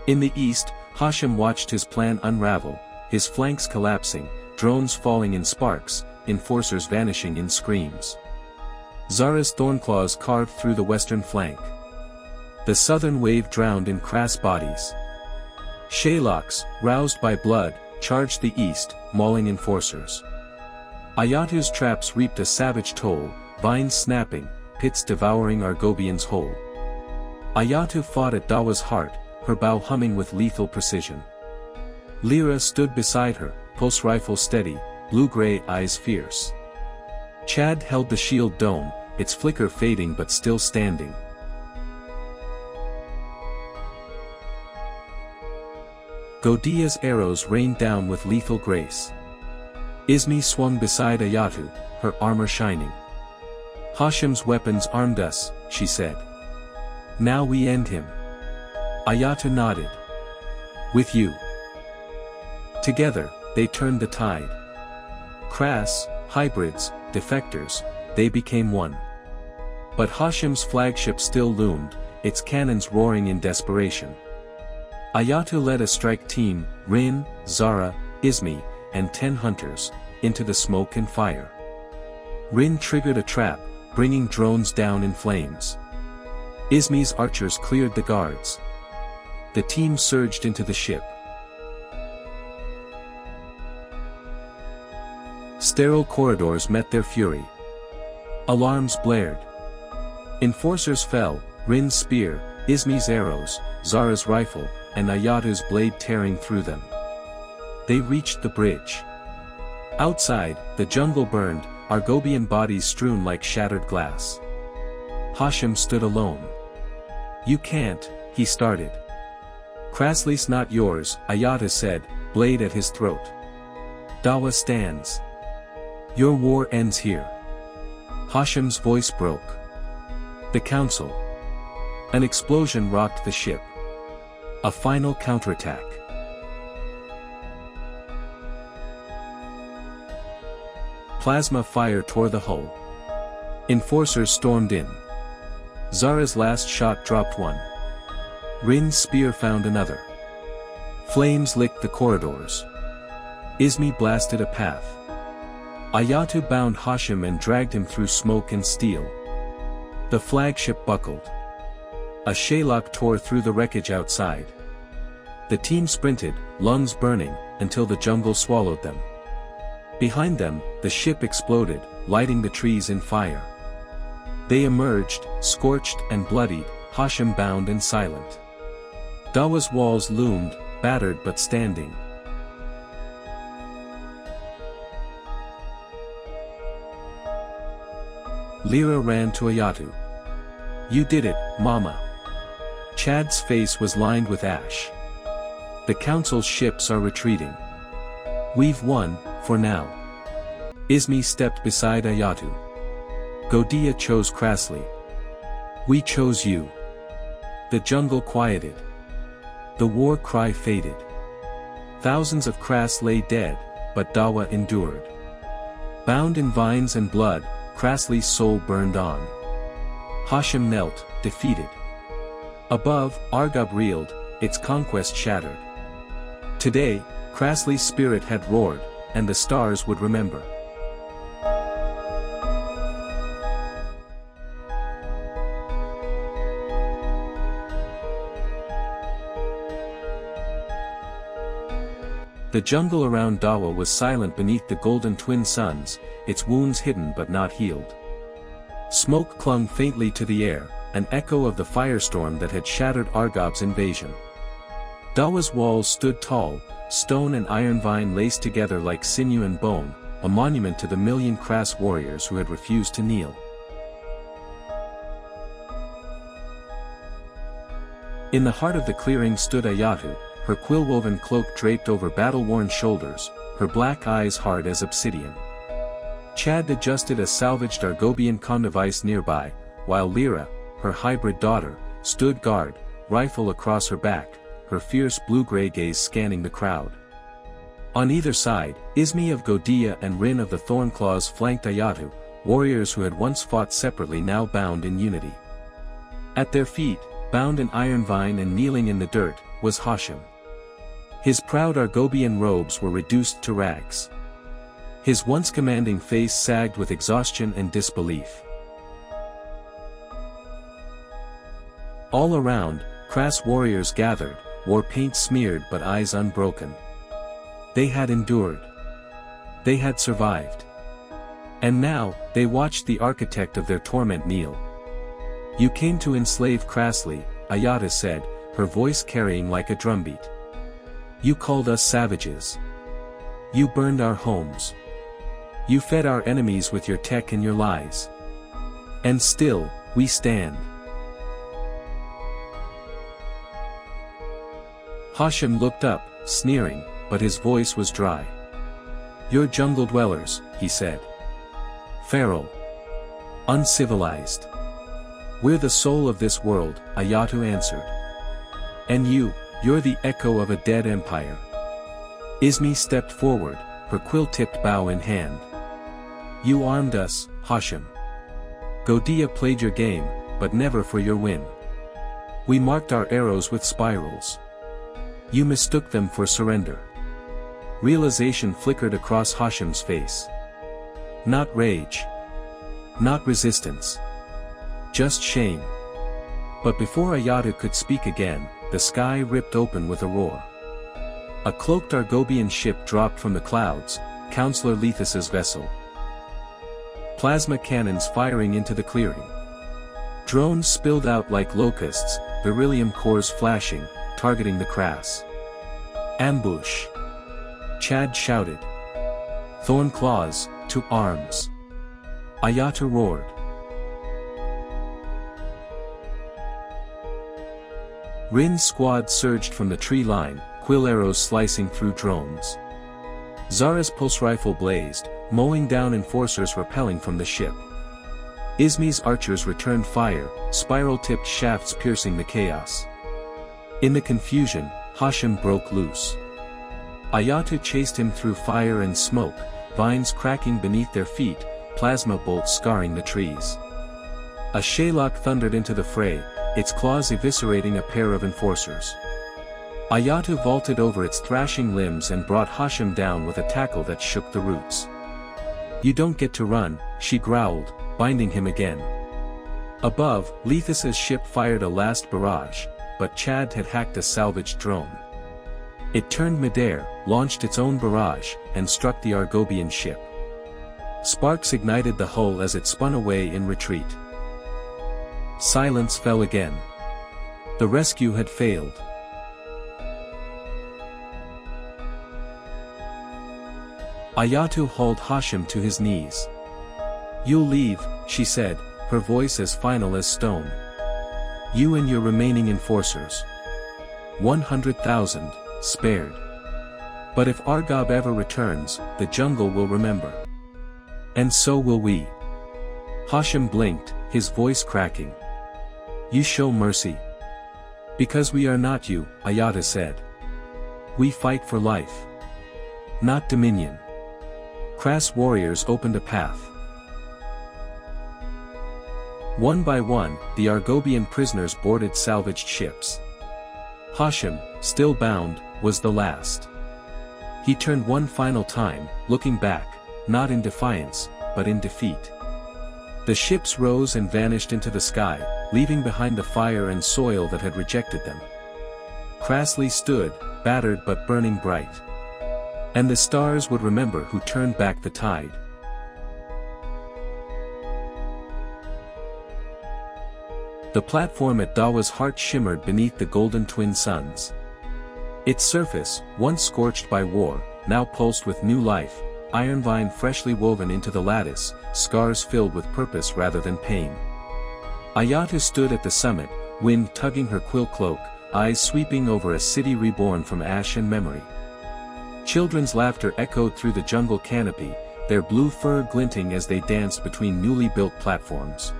In the east, Hashem watched his plan unravel, his flanks collapsing, drones falling in sparks, enforcers vanishing in screams. Zara's Thornclaws carved through the western flank. The southern wave drowned in crass bodies. Shaylocks, roused by blood, charged the east, mauling enforcers. Ayatu's traps reaped a savage toll, vines snapping, pits devouring Argobians whole. Ayatu fought at Dawa's heart, her bow humming with lethal precision. Lyra stood beside her, pulse rifle steady, blue-gray eyes fierce. Chad held the shield dome, its flicker fading but still standing. Godia's arrows rained down with lethal grace. Ismi swung beside Ayatu, her armor shining. Hashem's weapons armed us, she said. Now we end him. Ayatu nodded. With you. Together, they turned the tide. Crass, hybrids, defectors, they became one. But Hashem's flagship still loomed, its cannons roaring in desperation. Ayatu led a strike team, Rin, Zara, Ismi, and 10 hunters, into the smoke and fire. Rin triggered a trap, bringing drones down in flames. Ismi's archers cleared the guards. The team surged into the ship. Sterile corridors met their fury. Alarms blared. Enforcers fell, Rin's spear, Ismi's arrows, Zara's rifle, and Ayatu's blade tearing through them. They reached the bridge. Outside, the jungle burned, Argobian bodies strewn like shattered glass. Hashem stood alone. You can't, he started. Crassly's not yours, Ayatu said, blade at his throat. Dawa stands. Your war ends here. Hashem's voice broke. The council. An explosion rocked the ship. A final counterattack. Plasma fire tore the hull. Enforcers stormed in. Zara's last shot dropped one. Rin's spear found another. Flames licked the corridors. Ismi blasted a path. Ayatu bound Hashem and dragged him through smoke and steel. The flagship buckled. A Shaylock tore through the wreckage outside. The team sprinted, lungs burning, until the jungle swallowed them. Behind them, the ship exploded, lighting the trees in fire. They emerged, scorched and bloodied, Hashem bound and silent. Dawa's walls loomed, battered but standing. Lyra ran to Ayatu. You did it, Mama. Chad's face was lined with ash. The council's ships are retreating. We've won, for now. Ismi stepped beside Ayatu. Godia chose crassly. We chose you. The jungle quieted. The war cry faded. Thousands of crass lay dead, but Dawa endured. Bound in vines and blood, Crassly's soul burned on. Hashem knelt, defeated. Above, Argob reeled, its conquest shattered. Today, Crassly's spirit had roared, and the stars would remember. The jungle around Dawa was silent beneath the golden twin suns, its wounds hidden but not healed. Smoke clung faintly to the air, an echo of the firestorm that had shattered Argob's invasion. Dawa's walls stood tall, stone and iron vine laced together like sinew and bone, a monument to the million crass warriors who had refused to kneel. In the heart of the clearing stood Ayatu, her quill-woven cloak draped over battle-worn shoulders, her black eyes hard as obsidian. Chad adjusted a salvaged Argobian condevice nearby, while Lyra, her hybrid daughter, stood guard, rifle across her back, her fierce blue-gray gaze scanning the crowd. On either side, Ismi of Godia and Rin of the Thornclaws flanked Ayatu, warriors who had once fought separately now bound in unity. At their feet, bound in iron vine and kneeling in the dirt, was Hashim. His proud Argobian robes were reduced to rags. His once commanding face sagged with exhaustion and disbelief. All around, crass warriors gathered, war paint smeared but eyes unbroken. They had endured. They had survived. And now, they watched the architect of their torment kneel. "You came to enslave crassly," Ayata said, her voice carrying like a drumbeat. "You called us savages. You burned our homes. You fed our enemies with your tech and your lies. And still, we stand." Hashim looked up, sneering, but his voice was dry. "You're jungle dwellers," he said. "Feral. Uncivilized. We're the soul of this world," Ayatu answered. "And you're the echo of a dead empire." Ismi stepped forward, her quill-tipped bow in hand. "You armed us, Hashim. Godia played your game, but never for your win. We marked our arrows with spirals. You mistook them for surrender." Realization flickered across Hashim's face. Not rage. Not resistance. Just shame. But before Ayatu could speak again, the sky ripped open with a roar. A cloaked Argobian ship dropped from the clouds, Counselor Lethus's vessel. Plasma cannons firing into the clearing. Drones spilled out like locusts, beryllium cores flashing, targeting the crass. "Ambush!" Chad shouted. "Thornclaws, to arms!" Ayatu roared. Rin's squad surged from the tree line, quill arrows slicing through drones. Zara's pulse rifle blazed, mowing down enforcers rappelling from the ship. Ismi's archers returned fire, spiral-tipped shafts piercing the chaos. In the confusion, Hashim broke loose. Ayatu chased him through fire and smoke, vines cracking beneath their feet, plasma bolts scarring the trees. A Shalak thundered into the fray, its claws eviscerating a pair of enforcers. Ayatu vaulted over its thrashing limbs and brought Hashim down with a tackle that shook the roots. "You don't get to run," she growled, binding him again. Above, Lethus's ship fired a last barrage, but Chad had hacked a salvaged drone. It turned midair, launched its own barrage, and struck the Argobian ship. Sparks ignited the hull as it spun away in retreat. Silence fell again. The rescue had failed. Ayatu hauled Hashim to his knees. "You'll leave," she said, her voice as final as stone. "You and your remaining enforcers. 100,000, spared. But if Argob ever returns, the jungle will remember. And so will we." Hashim blinked, his voice cracking. "You show mercy." "Because we are not you," Ayata said. "We fight for life. Not dominion." Crass warriors opened a path. One by one, the Argobian prisoners boarded salvaged ships. Hashim, still bound, was the last. He turned one final time, looking back, not in defiance, but in defeat. The ships rose and vanished into the sky, leaving behind the fire and soil that had rejected them. Crassly stood, battered but burning bright. And the stars would remember who turned back the tide. The platform at Dawa's heart shimmered beneath the golden twin suns. Its surface, once scorched by war, now pulsed with new life, iron vine freshly woven into the lattice, scars filled with purpose rather than pain. Ayatu stood at the summit, wind tugging her quill cloak, eyes sweeping over a city reborn from ash and memory. Children's laughter echoed through the jungle canopy, their blue fur glinting as they danced between newly built platforms.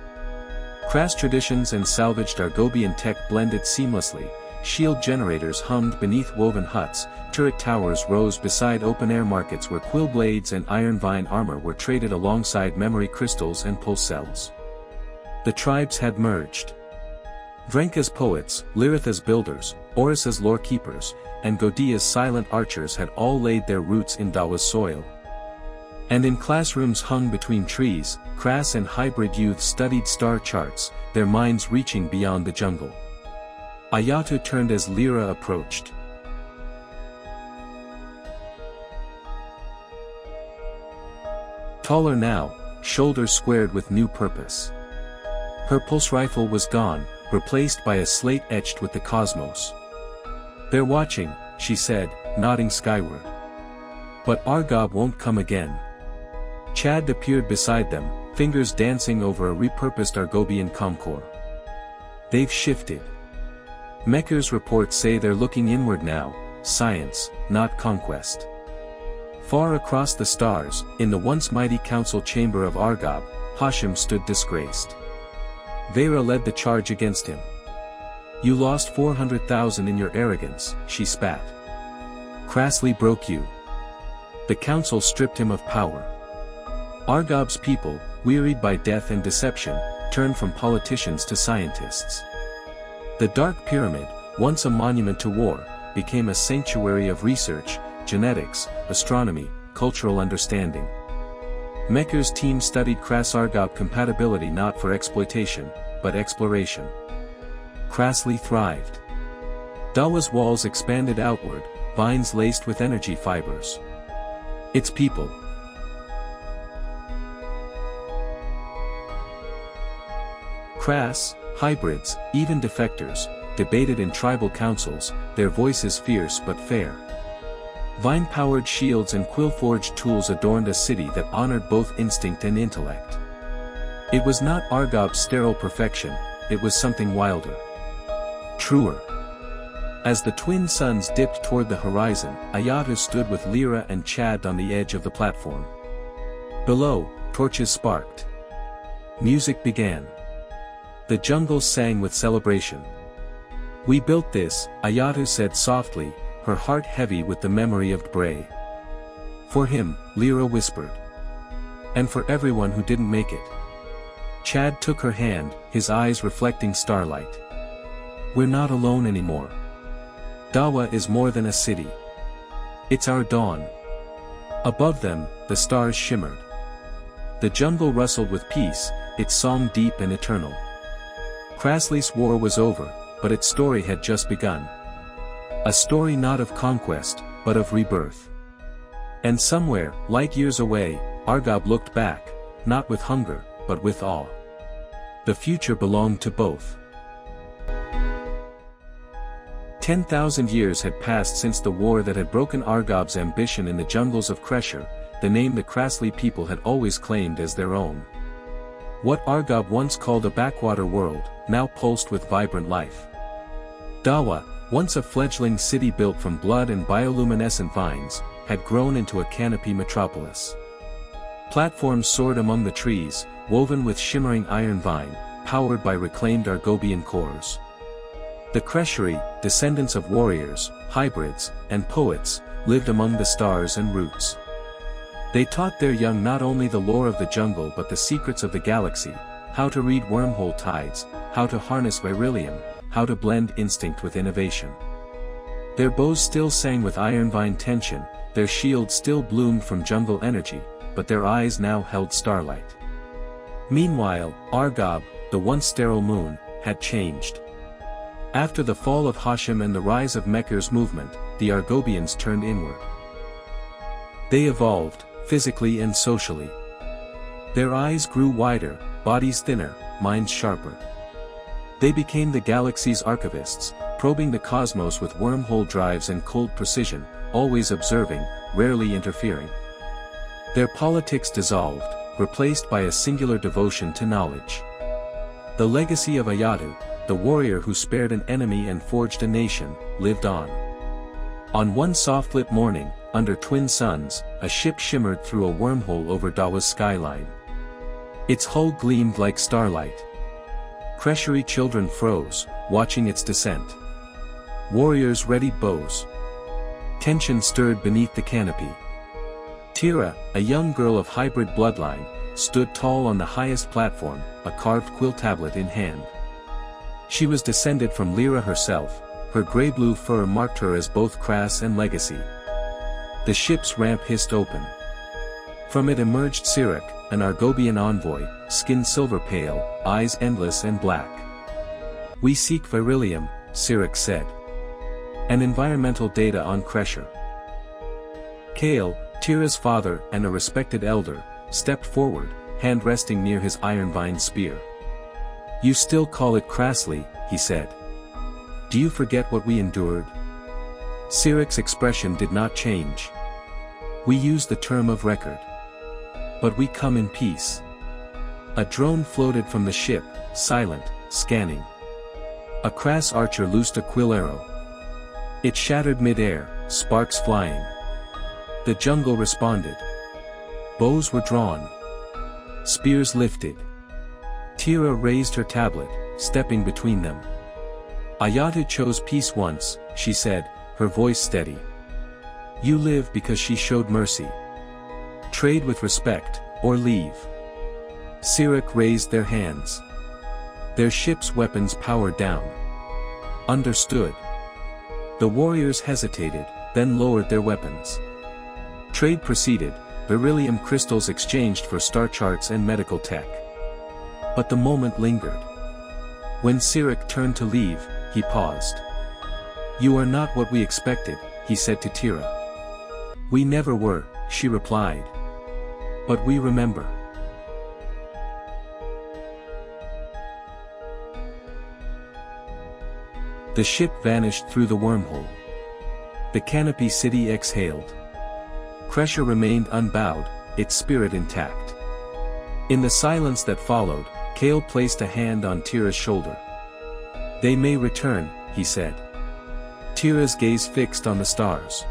Crass traditions and salvaged Argobian tech blended seamlessly, shield generators hummed beneath woven huts, turret towers rose beside open-air markets where quill blades and iron vine armor were traded alongside memory crystals and pulse cells. The tribes had merged. Drenka's poets, Lyritha's builders, Oris's lore keepers, and Godia's silent archers had all laid their roots in Dawa's soil. And in classrooms hung between trees, crass and hybrid youth studied star charts, their minds reaching beyond the jungle. Ayatu turned as Lyra approached. Taller now, shoulders squared with new purpose. Her pulse rifle was gone, replaced by a slate etched with the cosmos. "They're watching," she said, nodding skyward. "But Argob won't come again." Chad appeared beside them, fingers dancing over a repurposed Argobian Comcore. "They've shifted. Mekker's reports say they're looking inward now, science, not conquest." Far across the stars, in the once mighty council chamber of Argob, Hashem stood disgraced. Vera led the charge against him. "You lost 400,000 in your arrogance," she spat. "Crassly broke you." The council stripped him of power. Argob's people, wearied by death and deception, turned from politicians to scientists. The Dark Pyramid, once a monument to war, became a sanctuary of research, genetics, astronomy, cultural understanding. Mekker's team studied crass Argob compatibility not for exploitation, but exploration. Crassly thrived. Dawa's walls expanded outward, vines laced with energy fibers. Its people. Crass, hybrids, even defectors, debated in tribal councils, their voices fierce but fair. Vine-powered shields and quill-forged tools adorned a city that honored both instinct and intellect. It was not Argob's sterile perfection, it was something wilder. Truer. As the twin suns dipped toward the horizon, Ayatu stood with Lyra and Chad on the edge of the platform. Below, torches sparked. Music began. The jungle sang with celebration. "We built this," Ayatu said softly, her heart heavy with the memory of Bray. "For him," Lyra whispered. "And for everyone who didn't make it." Chad took her hand, his eyes reflecting starlight. "We're not alone anymore. Dawa is more than a city. It's our dawn." Above them, the stars shimmered. The jungle rustled with peace, its song deep and eternal. Crassly's war was over, but its story had just begun. A story not of conquest, but of rebirth. And somewhere, light years away, Argob looked back, not with hunger, but with awe. The future belonged to both. 10,000 years had passed since the war that had broken Argob's ambition in the jungles of Kresher, the name the Crassly people had always claimed as their own. What Argob once called a backwater world, now pulsed with vibrant life. Dawa, once a fledgling city built from blood and bioluminescent vines, had grown into a canopy metropolis. Platforms soared among the trees, woven with shimmering iron vine, powered by reclaimed Argobian cores. The Kresheri, descendants of warriors, hybrids, and poets, lived among the stars and roots. They taught their young not only the lore of the jungle but the secrets of the galaxy, how to read wormhole tides, how to harness beryllium, how to blend instinct with innovation. Their bows still sang with iron vine tension, their shields still bloomed from jungle energy, but their eyes now held starlight. Meanwhile, Argob, the once sterile moon, had changed. After the fall of Hashem and the rise of Mekker's movement, the Argobians turned inward. They evolved, physically and socially. Their eyes grew wider, bodies thinner, minds sharper. They became the galaxy's archivists, probing the cosmos with wormhole drives and cold precision, always observing, rarely interfering. Their politics dissolved, replaced by a singular devotion to knowledge. The legacy of Ayatu, the warrior who spared an enemy and forged a nation, lived on. On one soft-lit morning, under twin suns, a ship shimmered through a wormhole over Dawa's skyline. Its hull gleamed like starlight. Cresheri children froze, watching its descent. Warriors readied bows. Tension stirred beneath the canopy. Tira, a young girl of hybrid bloodline, stood tall on the highest platform, a carved quill tablet in hand. She was descended from Lyra herself, her gray-blue fur marked her as both crass and legacy. The ship's ramp hissed open. From it emerged Sirik, an Argobian envoy, skin silver pale, eyes endless and black. "We seek beryllium," Sirik said. "And environmental data on Crusher." Kale, Tira's father and a respected elder, stepped forward, hand resting near his iron-vine spear. "You still call it crassly," he said. "Do you forget what we endured?" Sirik's expression did not change. "We use the term of record. But we come in peace." A drone floated from the ship, silent, scanning. A crass archer loosed a quill arrow. It shattered mid-air, sparks flying. The jungle responded. Bows were drawn. Spears lifted. Tira raised her tablet, stepping between them. "Ayatu chose peace once," she said, her voice steady. "You live because she showed mercy. Trade with respect, or leave." Sirik raised their hands. Their ship's weapons powered down. "Understood." The warriors hesitated, then lowered their weapons. Trade proceeded, beryllium crystals exchanged for star charts and medical tech. But the moment lingered. When Sirik turned to leave, he paused. "You are not what we expected," he said to Tira. "We never were," she replied. "But we remember." The ship vanished through the wormhole. The canopy city exhaled. Crusher remained unbowed, its spirit intact. In the silence that followed, Kale placed a hand on Tira's shoulder. "They may return," he said. Tira's gaze fixed on the stars.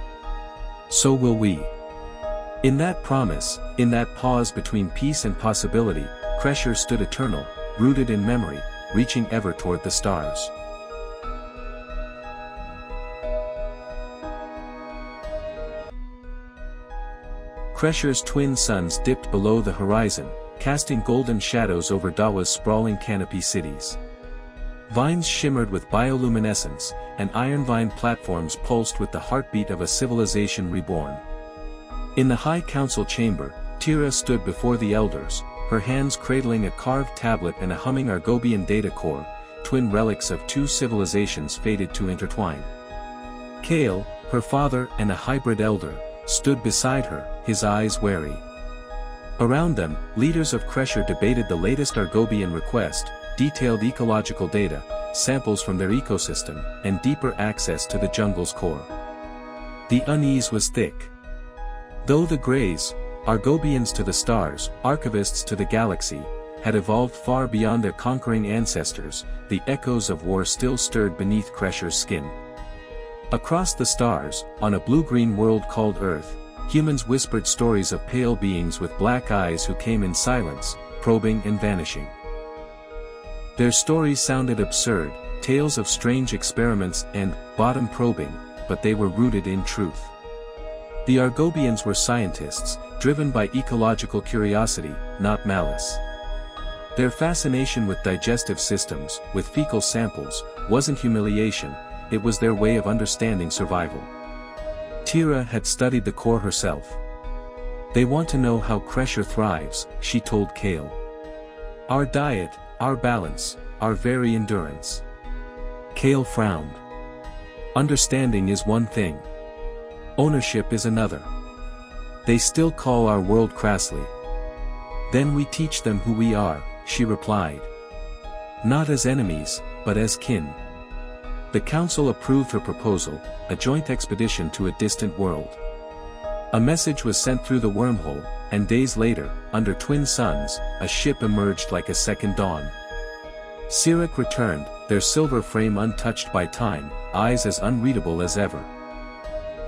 "So will we." In that promise, in that pause between peace and possibility, Crusher stood eternal, rooted in memory, reaching ever toward the stars. Crusher's twin suns dipped below the horizon, casting golden shadows over Dawa's sprawling canopy cities. Vines shimmered with bioluminescence, and iron-vine platforms pulsed with the heartbeat of a civilization reborn. In the High Council chamber, Tira stood before the elders, her hands cradling a carved tablet and a humming Argobian data core, twin relics of two civilizations fated to intertwine. Kale, her father and a hybrid elder, stood beside her, his eyes wary. Around them, leaders of Crusher debated the latest Argobian request, detailed ecological data, samples from their ecosystem, and deeper access to the jungle's core. The unease was thick. Though the Greys, Argobians to the stars, archivists to the galaxy, had evolved far beyond their conquering ancestors, the echoes of war still stirred beneath Crusher's skin. Across the stars, on a blue-green world called Earth, humans whispered stories of pale beings with black eyes who came in silence, probing and vanishing. Their stories sounded absurd, tales of strange experiments and bottom probing, but they were rooted in truth. The Argobians were scientists, driven by ecological curiosity, not malice. Their fascination with digestive systems, with fecal samples, wasn't humiliation, it was their way of understanding survival. Tira had studied the core herself. "They want to know how Crusher thrives," she told Kale. "Our diet, our balance, our very endurance." Kale frowned. "Understanding is one thing. Ownership is another." They still call our world crassly. Then we teach them who we are, she replied. Not as enemies, but as kin. The council approved her proposal, a joint expedition to a distant world. A message was sent through the wormhole, and days later, under twin suns, a ship emerged like a second dawn. Sirak returned, their silver frame untouched by time, eyes as unreadable as ever.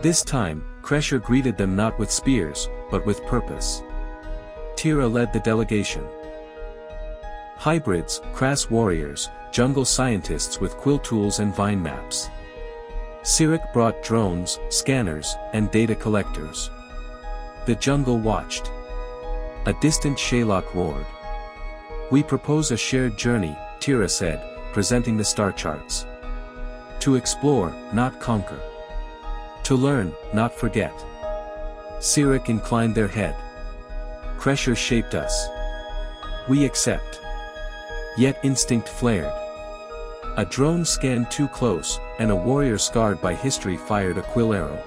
This time, Crusher greeted them not with spears, but with purpose. Tira led the delegation. Hybrids, crass warriors, jungle scientists with quill tools and vine maps. Sirak brought drones, scanners, and data collectors. The jungle watched. A distant Shylock roared. We propose a shared journey, Tira said, presenting the star charts. To explore, not conquer. To learn, not forget. Sirak inclined their head. Crusher shaped us. We accept. Yet instinct flared. A drone scanned too close, and a warrior scarred by history fired a quill arrow.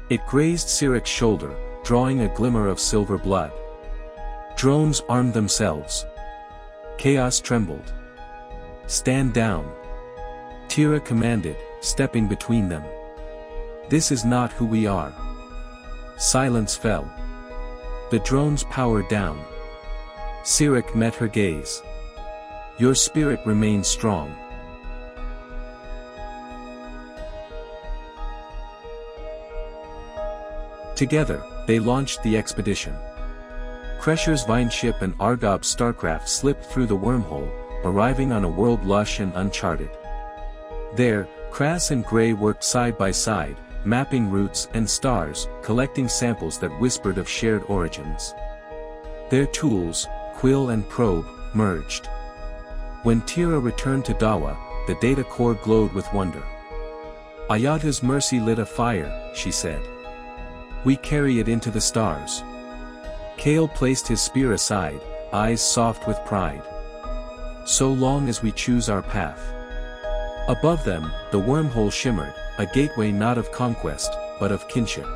It grazed Sirak's shoulder, drawing a glimmer of silver blood. Drones armed themselves. Chaos trembled. Stand down. Tira commanded, stepping between them. This is not who we are. Silence fell. The drones powered down. Sirak met her gaze. Your spirit remains strong. Together, they launched the expedition. Crusher's vine ship and Argob's starcraft slipped through the wormhole, arriving on a world lush and uncharted. There, Crass and Grey worked side by side, mapping routes and stars, collecting samples that whispered of shared origins. Their tools, quill and probe, merged. When Tira returned to Dawa, the data core glowed with wonder. Ayata's mercy lit a fire, she said. We carry it into the stars. Kale placed his spear aside, eyes soft with pride. So long as we choose our path. Above them, the wormhole shimmered, a gateway not of conquest, but of kinship.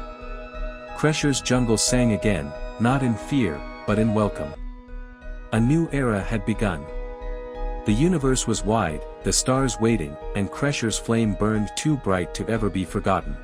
Crusher's jungle sang again, not in fear, but in welcome. A new era had begun. The universe was wide, the stars waiting, and Crusher's flame burned too bright to ever be forgotten.